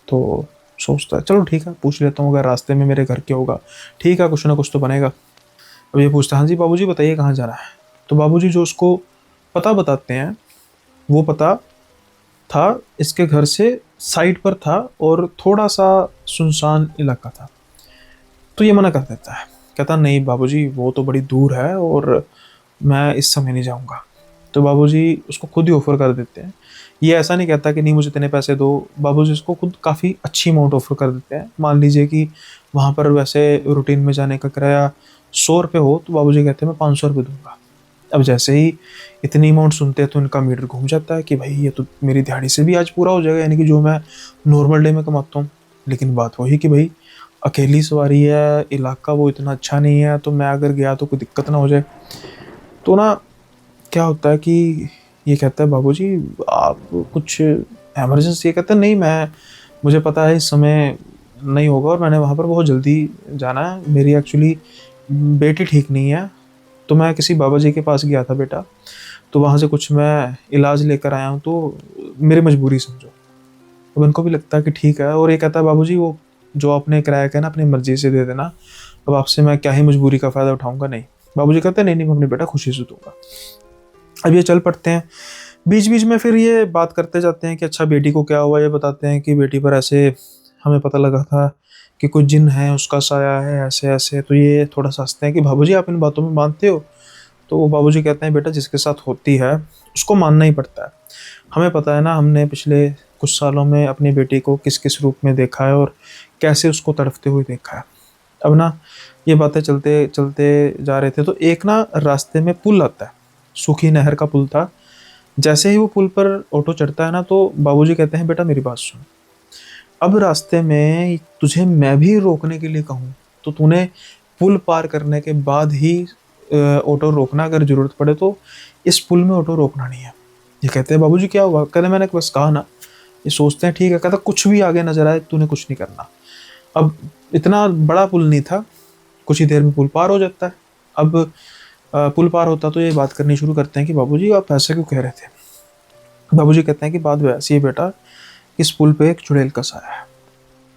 A: तो सोचता है चलो ठीक है पूछ लेता हूँ, अगर रास्ते में मेरे घर के होगा ठीक है, कुछ ना कुछ तो बनेगा। अब ये पूछता है हाँ जी बाबूजी बताइए कहाँ जाना है। तो बाबूजी जो उसको पता बताते हैं वो पता था इसके घर से साइड पर था और थोड़ा सा सुनसान इलाका था। तो ये मना कर देता है, कहता नहीं बाबूजी वो तो बड़ी दूर है और मैं इस समय नहीं जाऊंगा। तो बाबूजी उसको खुद ही ऑफर कर देते हैं। ये ऐसा नहीं कहता कि नहीं मुझे इतने पैसे दो, बाबूजी उसको खुद काफ़ी अच्छी अमाउंट ऑफर कर देते हैं। मान लीजिए कि वहाँ पर वैसे रूटीन में जाने का किराया 100 रुपये हो तो बाबूजी कहते हैं मैं 500 रुपये दूंगा। अब जैसे ही इतनी अमाउंट सुनते हैं तो इनका मीटर घूम जाता है कि भाई ये तो मेरी दिहाड़ी से भी आज पूरा हो जाएगा, यानी कि जो मैं नॉर्मल डे में कमाता हूँ। लेकिन बात वही कि भाई अकेली सवारी है, इलाका वो इतना अच्छा नहीं है, तो मैं अगर गया तो कोई दिक्कत ना हो जाए। तो ना क्या होता है कि ये कहता है बाबूजी आप कुछ इमरजेंसी, ये कहता है नहीं मैं, मुझे पता है इस समय नहीं होगा और मैंने वहाँ पर बहुत जल्दी जाना है, मेरी एक्चुअली बेटी ठीक नहीं है, तो मैं किसी बाबा जी के पास गया था बेटा, तो वहाँ से कुछ मैं इलाज लेकर आया हूँ, तो मेरी मजबूरी समझो। अब उनको भी लगता है कि ठीक है, और ये कहता है बाबूजी वो जो आपने किराया का ना अपनी मर्जी से दे देना, अब आपसे मैं क्या ही मजबूरी का फ़ायदा उठाऊंगा। नहीं, बाबूजी कहते हैं नहीं नहीं मैं अपने बेटा खुशी से दूंगा। अब ये चल पड़ते हैं। बीच बीच में फिर ये बात करते जाते हैं कि अच्छा बेटी को क्या हुआ, ये बताते हैं कि बेटी पर ऐसे हमें पता लगा था कि कुछ जिन है उसका साया है, ऐसे ऐसे। तो ये थोड़ा सा हंसते हैं कि बाबूजी आप इन बातों में मानते हो। तो बाबूजी कहते हैं बेटा जिसके साथ होती है उसको मानना ही पड़ता है, हमें पता है ना हमने पिछले कुछ सालों में अपनी बेटी को किस किस रूप में देखा है और कैसे उसको तड़पते हुए देखा है। अब ना ये बातें चलते चलते जा रहे थे तो एक ना रास्ते में पुल आता है, सूखी नहर का पुल था। जैसे ही वो पुल पर ऑटो चढ़ता है ना तो बाबूजी कहते हैं बेटा मेरी बात सुन, अब रास्ते में तुझे मैं भी रोकने के लिए कहूँ तो तूने पुल पार करने के बाद ही ऑटो रोकना, अगर ज़रूरत पड़े तो इस पुल में ऑटो रोकना नहीं है। ये कहते हैं बाबूजी क्या हुआ, कहते मैंने बस कहा ना। ये सोचते हैं ठीक है, कहता कुछ भी आगे नजर आए तूने कुछ नहीं करना। अब इतना बड़ा पुल नहीं था, कुछ ही देर में पुल पार हो जाता है। अब पुल पार होता तो ये बात करनी शुरू करते हैं कि बाबूजी आप ऐसा क्यों कह रहे थे। बाबूजी कहते हैं कि बात वैसी है बेटा, इस पुल पे एक चुड़ैल का साया है,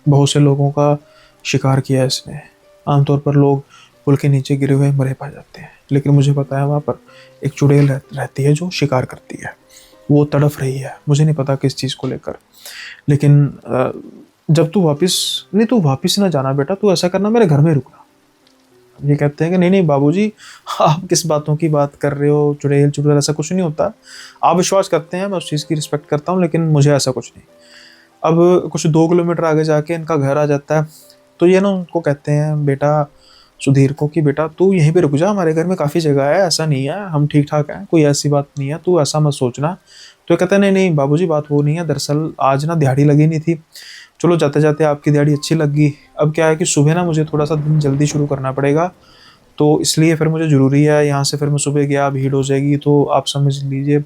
A: बहुत से लोगों का शिकार किया है इसने। आमतौर पर लोग पुल के नीचे गिरे हुए मरे पाए जाते हैं, लेकिन मुझे पता है वहाँ पर एक चुड़ैल रहती है जो शिकार करती है, वो तड़फ रही है, मुझे नहीं पता किस चीज़ को लेकर। लेकिन जब तू वापस ना जाना बेटा, तू ऐसा करना मेरे घर में रुकना। ये कहते हैं कि नहीं नहीं बाबूजी आप किस बातों की बात कर रहे हो, चुड़ैल चुड़ैल ऐसा कुछ नहीं होता। आप विश्वास करते हैं, मैं उस चीज़ की रिस्पेक्ट करता हूँ, लेकिन मुझे ऐसा कुछ नहीं। अब कुछ 2 किलोमीटर आगे जाके इनका घर आ जाता है। तो ये ना उनको कहते हैं बेटा, सुधीर को, कि बेटा तू यहीं पे रुक जा, हमारे घर में काफ़ी जगह है, ऐसा नहीं है, हम ठीक ठाक हैं, कोई ऐसी बात नहीं है, तू ऐसा मत सोचना। तो ये कहता है नहीं नहीं बाबूजी, बात वो नहीं है, दरअसल आज ना दिहाड़ी लगी नहीं थी, चलो जाते जाते आपकी दिहाड़ी अच्छी लग गई। अब क्या है कि सुबह ना मुझे थोड़ा सा दिन जल्दी शुरू करना पड़ेगा, तो इसलिए फिर मुझे ज़रूरी है, यहाँ से फिर मैं सुबह गया भीड़ हो जाएगी, तो आप समझ लीजिए।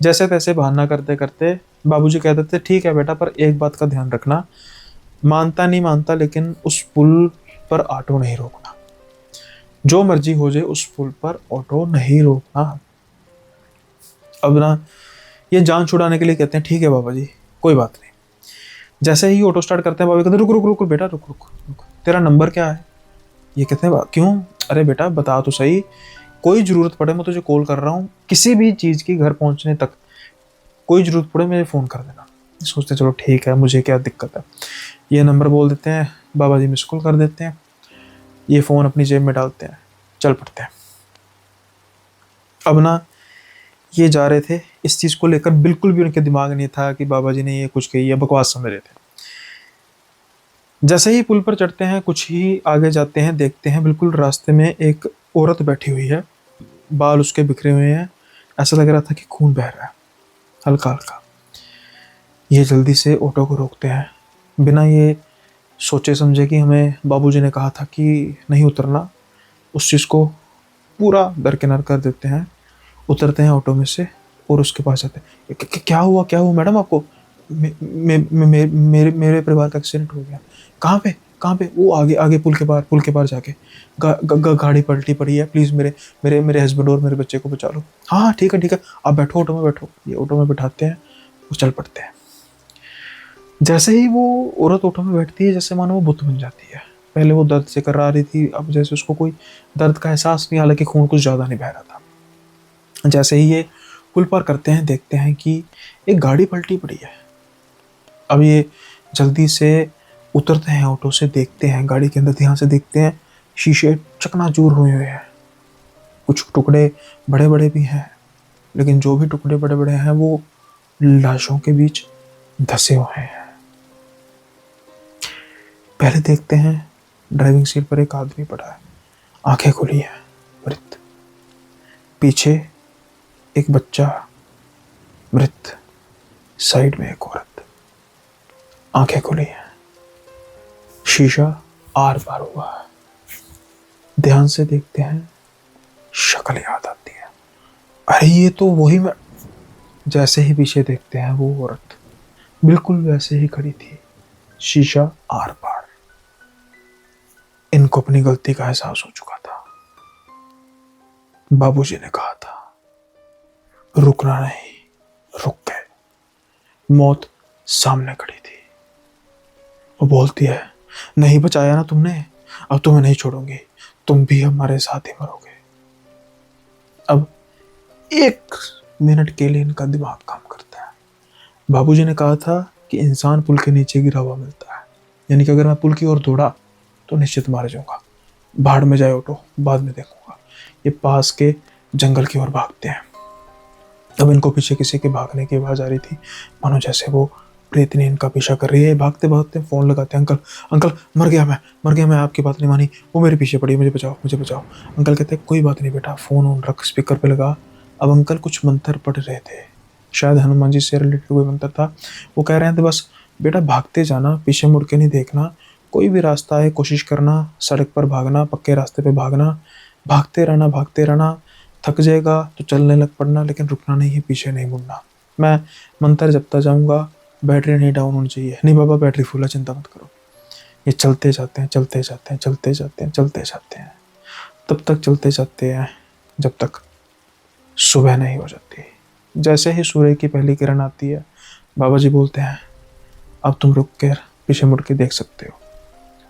A: जैसे तैसे बहाना करते करते बाबूजी कह देते ठीक है बेटा, पर एक बात का ध्यान रखना, मानता नहीं मानता लेकिन उस पुल पर ऑटो नहीं रोकना, जो मर्जी हो जाए उस पुल पर ऑटो नहीं रोकना। अब ना ये जान छुड़ाने के लिए कहते हैं ठीक है बाबा जी, कोई बात नहीं। जैसे ही ऑटो स्टार्ट करते हैं बाबा कहते हैं रुक रुक रुक रुक बेटा, रुक रुक रुक, तेरा नंबर क्या है? ये कहते हैं क्यों? अरे बेटा बता तो सही, कोई ज़रूरत पड़े मैं तुझे कॉल कर रहा हूँ, किसी भी चीज़ की घर पहुँचने तक कोई ज़रूरत पड़े मुझे फ़ोन कर देना। सोचते हैं चलो ठीक है, मुझे क्या दिक्कत है। ये नंबर बोल देते हैं, बाबा जी मिस कॉल कर देते हैं, ये फ़ोन अपनी जेब में डालते हैं, चल पड़ते हैं। अब ना ये जा रहे थे, इस चीज़ को लेकर बिल्कुल भी उनके दिमाग नहीं था कि बाबा जी ने ये कुछ कही है, बकवास समझ रहे थे। जैसे ही पुल पर चढ़ते हैं, कुछ ही आगे जाते हैं, देखते हैं बिल्कुल रास्ते में एक औरत बैठी हुई है, बाल उसके बिखरे हुए हैं, ऐसा लग रहा था कि खून बह रहा है हल्का हल्का। ये जल्दी से ऑटो को रोकते हैं, बिना ये सोचे समझे कि हमें बाबूजी ने कहा था कि नहीं उतरना, उस चीज़ को पूरा दरकिनार कर देते हैं। उतरते हैं ऑटो में से और उसके पास जाते हैं। क्या हुआ मैडम आपको? मेरे परिवार का एक्सीडेंट हो गया। कहाँ पे? वो आगे आगे पुल के पार जाके गाड़ी पलटी पड़ी है, प्लीज़ मेरे मेरे मेरे हस्बैंड और मेरे बच्चे को बचा लो। हाँ ठीक है आप बैठो, ऑटो में बैठो। ये ऑटो में बिठाते हैं, वो चल पड़ते हैं। जैसे ही वो औरत ऑटो में बैठती है, जैसे मानो वो बुत बन जाती है। पहले वो दर्द से कर्रा रही थी, अब जैसे उसको कोई दर्द का एहसास नहीं, हालांकि खून कुछ ज़्यादा नहीं बह रहा था। जैसे ही ये पुल पार करते हैं, देखते हैं कि एक गाड़ी पलटी पड़ी है। अब ये जल्दी से उतरते हैं ऑटो से, देखते हैं गाड़ी के अंदर, ध्यान से देखते हैं, शीशे चकनाचूर हुए हुए हैं, कुछ टुकड़े बड़े बड़े भी हैं, लेकिन जो भी टुकड़े बड़े बड़े हैं वो लाशों के बीच धसे हुए हैं। पहले देखते हैं ड्राइविंग सीट पर एक आदमी पड़ा है, आंखें खुली हैं, मृत। पीछे एक बच्चा मृत, साइड में एक औरत, आंखें खुली हैं, शीशा आर पार हुआ है। ध्यान से देखते हैं, शक्ल याद आती है, अरे ये तो वही मैं। जैसे ही पीछे देखते हैं, वो औरत बिल्कुल वैसे ही खड़ी थी, शीशा आर पार। इनको अपनी गलती का एहसास हो चुका था। बाबूजी ने कहा था रुकना नहीं, रुक गए। मौत सामने खड़ी थी। वो बोलती है नहीं बचाया ना तुमने, अब तुम्हें नहीं छोड़ूंगी, तुम भी हमारे साथ ही मरोगे। अब 1 मिनट के लिए इनका दिमाग काम करता है। बाबूजी ने कहा था कि इंसान पुल के नीचे गिरा हुआ मिलता है, यानी कि अगर मैं पुल की ओर दौड़ा तो निश्चित मार जाऊंगा, भाड़ में जाए ऑटो, बाद में देखूंगा। ये पास के जंगल की ओर भागते हैं। अब इनको पीछे किसी के भागने की आवाज़ आ रही थी, मानो जैसे वो प्रेतनी इनका पीछा कर रही है। भागते भागते फ़ोन लगाते हैं, अंकल मर गया मैं, आपकी बात नहीं मानी, वो मेरे पीछे पड़ी है, मुझे बचाओ। अंकल कहते हैं कोई बात नहीं बेटा, फ़ोन ऑन रख, स्पीकर पे लगा। अब अंकल कुछ मंत्र पढ़ रहे थे, शायद हनुमान जी से रिलेटेड कोई मंत्र था। वो कह रहे थे बस बेटा भागते जाना, पीछे मुड़ के नहीं देखना, कोई भी रास्ता है कोशिश करना, सड़क पर भागना, पक्के रास्ते पे भागना, भागते रहना, थक जाएगा तो चलने लग पड़ना, लेकिन रुकना नहीं है, पीछे नहीं मुड़ना। मैं मंत्र जपता जाऊंगा, बैटरी नहीं डाउन होनी चाहिए। नहीं बाबा बैटरी फुल है, चिंता मत करो। ये चलते जाते हैं, तब तक चलते जाते हैं जब तक सुबह नहीं हो जाती। जैसे ही सूर्य की पहली किरण आती है, बाबा जी बोलते हैं अब तुम रुक कर पीछे मुड़ के देख सकते हो।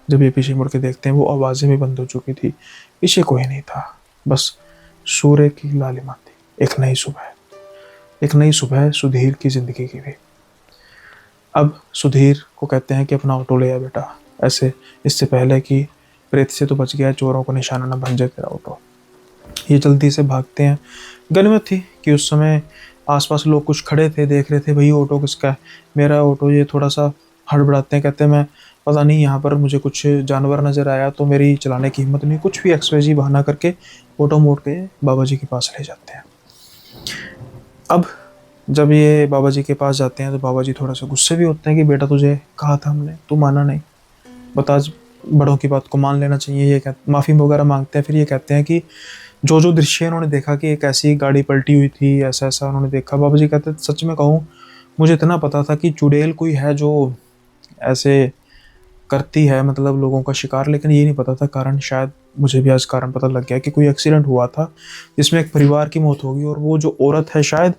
A: जब ये पीछे मुड़ के देखते हैं, वो आवाज़ें भी बंद हो चुकी थी, पीछे कोई नहीं था, बस सूर्य की लालिमा थी। एक नई सुबह सुधीर की ज़िंदगी की भी। अब सुधीर को कहते हैं कि अपना ऑटो ले आ बेटा, ऐसे इससे पहले कि प्रेत से तो बच गया, चोरों को निशाना न बन जाए तेरा ऑटो। ये जल्दी से भागते हैं। गनीमत थी कि उस समय आसपास लोग कुछ खड़े थे, देख रहे थे भाई ऑटो किसका है, मेरा ऑटो। ये थोड़ा सा हड़बड़ाते हैं, कहते हैं पता नहीं यहाँ पर मुझे कुछ जानवर नज़र आया तो मेरी चलाने की हिम्मत नहीं, कुछ भी एक्सवाइजी बहाना करके ऑटो मोड़ के बाबा जी के पास ले जाते हैं। अब जब ये बाबा जी के पास जाते हैं तो बाबा जी थोड़ा सा गुस्से भी होते हैं कि बेटा तुझे कहा था हमने, तू माना नहीं, बता, बड़ों की बात को मान लेना चाहिए। ये माफ़ी वगैरह मांगते हैं। फिर ये कहते हैं कि जो जो दृश्य उन्होंने देखा कि एक ऐसी गाड़ी पलटी हुई थी, ऐसा ऐसा उन्होंने देखा। बाबा जी कहते सच में कहूँ, मुझे इतना पता था कि चुड़ैल कोई है जो ऐसे करती है, मतलब लोगों का शिकार, लेकिन ये नहीं पता था कारण। शायद मुझे भी आज कारण पता लग गया कि कोई एक्सीडेंट हुआ था जिसमें एक परिवार की मौत होगी, और वो जो औरत है शायद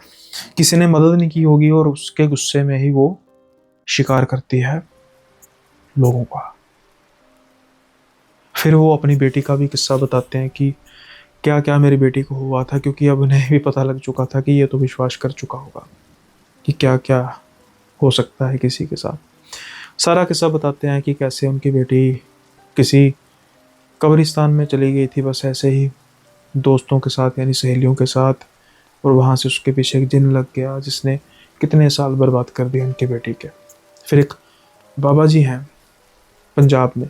A: किसी ने मदद नहीं की होगी और उसके गुस्से में ही वो शिकार करती है लोगों का। फिर वो अपनी बेटी का भी किस्सा बताते हैं कि क्या क्या मेरी बेटी को हुआ था, क्योंकि अब उन्हें भी पता लग चुका था कि ये तो विश्वास कर चुका होगा कि क्या क्या हो सकता है किसी के साथ। सारा किस्सा बताते हैं कि कैसे उनकी बेटी किसी कब्रिस्तान में चली गई थी, बस ऐसे ही दोस्तों के साथ यानी सहेलियों के साथ, और वहाँ से उसके पीछे एक जिन लग गया जिसने कितने साल बर्बाद कर दिए उनकी बेटी के। फिर एक बाबा जी हैं पंजाब में,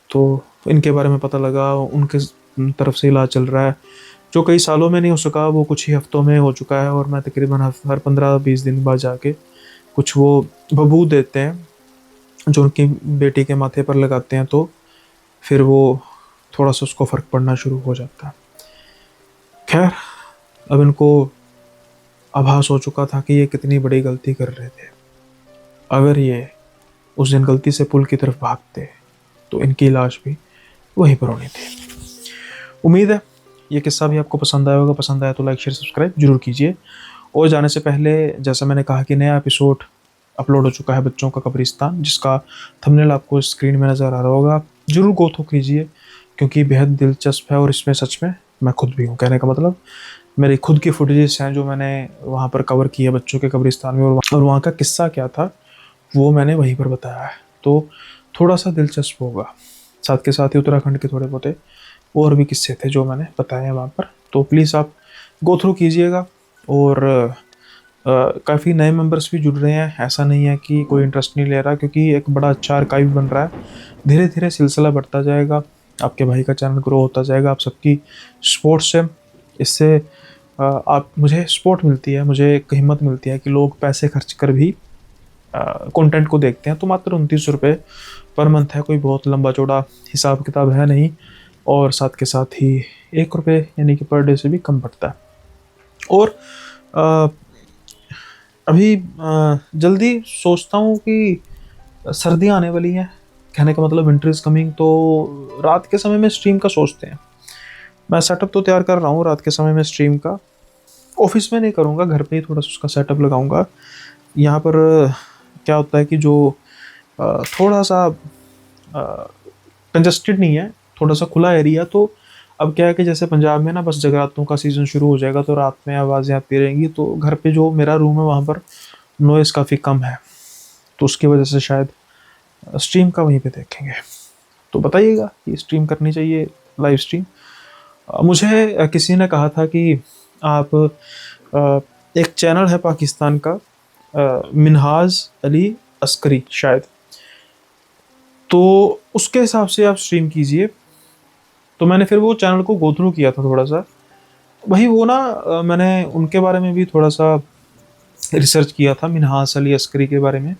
A: तो इनके बारे में पता लगा, उनके तरफ से इलाज चल रहा है जो कई सालों में नहीं हो सका, वो कुछ ही हफ्तों में हो चुका है। और मैं तकरीबन हर 15-20 दिन बाद जाके कुछ वो बबूत देते हैं जो उनकी बेटी के माथे पर लगाते हैं, तो फिर वो थोड़ा सा उसको फ़र्क पड़ना शुरू हो जाता है। खैर, अब इनको आभास हो चुका था कि ये कितनी बड़ी गलती कर रहे थे। अगर ये उस दिन गलती से पुल की तरफ भागते तो इनकी लाश भी वहीं पर होनी थी। उम्मीद है ये किस्सा भी आपको पसंद आया होगा। पसंद आया तो लाइक शेयर सब्सक्राइब जरूर कीजिए। और जाने से पहले, जैसा मैंने कहा कि नया एपिसोड अपलोड हो चुका है बच्चों का कब्रिस्तान, जिसका थंबनेल आपको स्क्रीन में नज़र आ रहा होगा। आप जरूर गो थ्रू कीजिए क्योंकि बेहद दिलचस्प है, और इसमें सच में मैं खुद भी हूँ। कहने का मतलब मेरी खुद की फुटेजेस हैं जो मैंने वहाँ पर कवर की है बच्चों के कब्रिस्तान में, और वहाँ का किस्सा क्या था वो मैंने वहीं पर बताया है, तो थोड़ा सा दिलचस्प होगा। साथ के साथ ही उत्तराखंड के थोड़े बहुत और भी किस्से थे जो मैंने बताए हैं वहाँ पर, तो प्लीज़ आप गो थ्रू कीजिएगा। और काफ़ी नए मेंबर्स भी जुड़ रहे हैं, ऐसा नहीं है कि कोई इंटरेस्ट नहीं ले रहा, क्योंकि एक बड़ा अच्छा आर्काइव बन रहा है। धीरे धीरे सिलसिला बढ़ता जाएगा, आपके भाई का चैनल ग्रो होता जाएगा आप सबकी सपोर्ट से। इससे आप मुझे सपोर्ट मिलती है, मुझे एक हिम्मत मिलती है कि लोग पैसे खर्च कर भी कंटेंट को देखते हैं। तो मात्र 29 रुपये पर मंथ है, कोई बहुत लंबा चौड़ा हिसाब किताब है नहीं, और साथ के साथ ही 1 रुपये यानी कि पर डे से भी कम पड़ता है। और अभी जल्दी सोचता हूँ कि सर्दियाँ आने वाली हैं, कहने का मतलब विंटर इज़ कमिंग, तो रात के समय में स्ट्रीम का सोचते हैं। मैं सेटअप तो तैयार कर रहा हूँ रात के समय में स्ट्रीम का। ऑफिस में नहीं करूँगा, घर पे ही थोड़ा सा उसका सेटअप लगाऊंगा। यहाँ पर क्या होता है कि जो थोड़ा सा कंजस्टेड नहीं है, थोड़ा सा खुला एरिया, तो अब क्या है कि जैसे पंजाब में ना बस जगरातों का सीज़न शुरू हो जाएगा तो रात में आवाज़ें आती रहेंगी, तो घर पे जो मेरा रूम है वहाँ पर नॉइज़ काफ़ी कम है, तो उसकी वजह से शायद स्ट्रीम का वहीं पे देखेंगे। तो बताइएगा कि स्ट्रीम करनी चाहिए, लाइव स्ट्रीम। मुझे किसी ने कहा था कि आप एक चैनल है पाकिस्तान का, मिनहाज अली अस्करी शायद, तो उसके हिसाब से आप स्ट्रीम कीजिए। तो मैंने फिर वो चैनल को गो थ्रू किया था थोड़ा सा, वही वो ना मैंने उनके बारे में भी थोड़ा सा रिसर्च किया था, मिनहाज अली अस्करी के बारे में।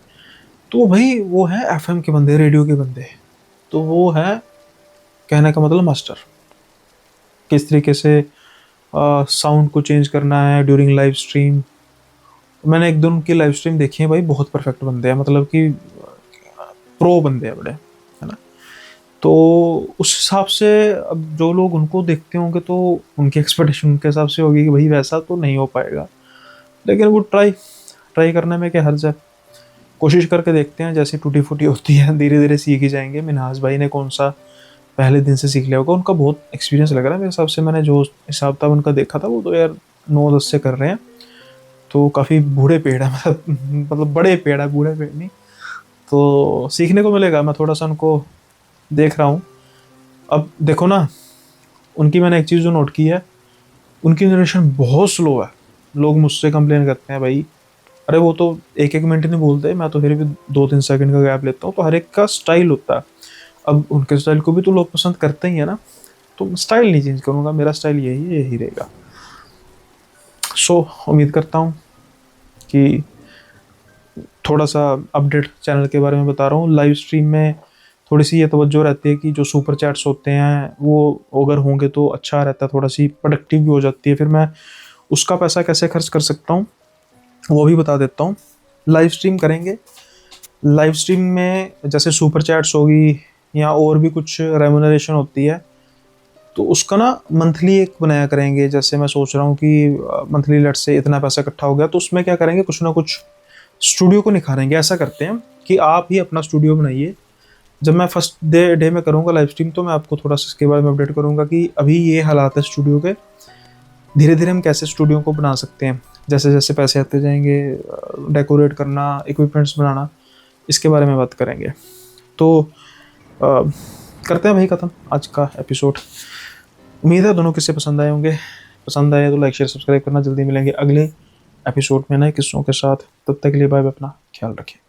A: तो भाई वो है एफएम के बंदे, रेडियो के बंदे, तो वो है कहने का मतलब मास्टर, किस तरीके से साउंड को चेंज करना है ड्यूरिंग लाइव स्ट्रीम। मैंने एक दिन उनकी लाइव स्ट्रीम देखी है भाई, बहुत परफेक्ट बंदे हैं, मतलब कि प्रो बंदे हैं बड़े, है ना। तो उस हिसाब से अब जो लोग उनको देखते होंगे तो उनकी एक्सपेक्टेशन उनके हिसाब से होगी कि भाई वैसा तो नहीं हो पाएगा, लेकिन वो ट्राई करने में क्या हर्ज है, कोशिश करके देखते हैं। जैसी टूटी फूटी होती है धीरे धीरे सीख ही जाएंगे। मिनहाज भाई ने कौन सा पहले दिन से सीख लिया होगा, उनका बहुत एक्सपीरियंस लग रहा है मेरे हिसाब से। मैंने जो हिसाब था उनका देखा था, वो तो यार 9-10 से कर रहे हैं, तो काफ़ी बूढ़े पेड़ है, मतलब बड़े पेड़ है, बूढ़े पेड़ नहीं। तो सीखने को मिलेगा, मैं थोड़ा सा उनको देख रहा हूँ। अब देखो ना, उनकी मैंने एक चीज़ जो नोट की है, उनकी जनरेशन बहुत स्लो है। लोग मुझसे कंप्लेन करते हैं भाई अरे वो तो एक एक मिनट नहीं बोलते, मैं तो फिर भी 2-3 सेकंड का गैप लेता हूँ। तो हर एक का स्टाइल होता है। अब उनके स्टाइल को भी तो लोग पसंद करते ही है ना, तो स्टाइल नहीं चेंज करूँगा, मेरा स्टाइल यही रहेगा। सो उम्मीद करता हूँ कि थोड़ा सा अपडेट चैनल के बारे में बता रहा हूँ। लाइव स्ट्रीम में थोड़ी सी ये तवज्जो रहती है कि जो सुपर चैट्स होते हैं वो अगर होंगे तो अच्छा रहता है, थोड़ा सी प्रोडक्टिव भी हो जाती है। फिर मैं उसका पैसा कैसे खर्च कर सकता हूँ वो भी बता देता हूँ। लाइव स्ट्रीम करेंगे, लाइव स्ट्रीम में जैसे सुपर चैट्स होगी या और भी कुछ रेमुनरेशन होती है, तो उसका ना मंथली एक बनाया करेंगे। जैसे मैं सोच रहा हूँ कि मंथली लेट से इतना पैसा इकट्ठा हो गया, तो उसमें क्या करेंगे, कुछ ना कुछ स्टूडियो को निखारेंगे। ऐसा करते हैं कि आप ही अपना स्टूडियो बनाइए। जब मैं फर्स्ट डे में करूँगा लाइव स्ट्रीम, तो मैं आपको थोड़ा सा इसके बारे में अपडेट करूँगा कि अभी ये हालात है स्टूडियो के, धीरे धीरे हम कैसे स्टूडियो को बना सकते हैं। जैसे जैसे पैसे आते जाएंगे, डेकोरेट करना, इक्विपमेंट्स बनाना, इसके बारे में बात करेंगे। तो करते हैं भाई ख़त्म आज का एपिसोड। उम्मीद है दोनों किस्से पसंद आए होंगे। पसंद आए तो लाइक शेयर सब्सक्राइब करना। जल्दी मिलेंगे अगले एपिसोड में नए किस्सों के साथ। तब तक के लिए बाय बाय, अपना ख्याल रखें।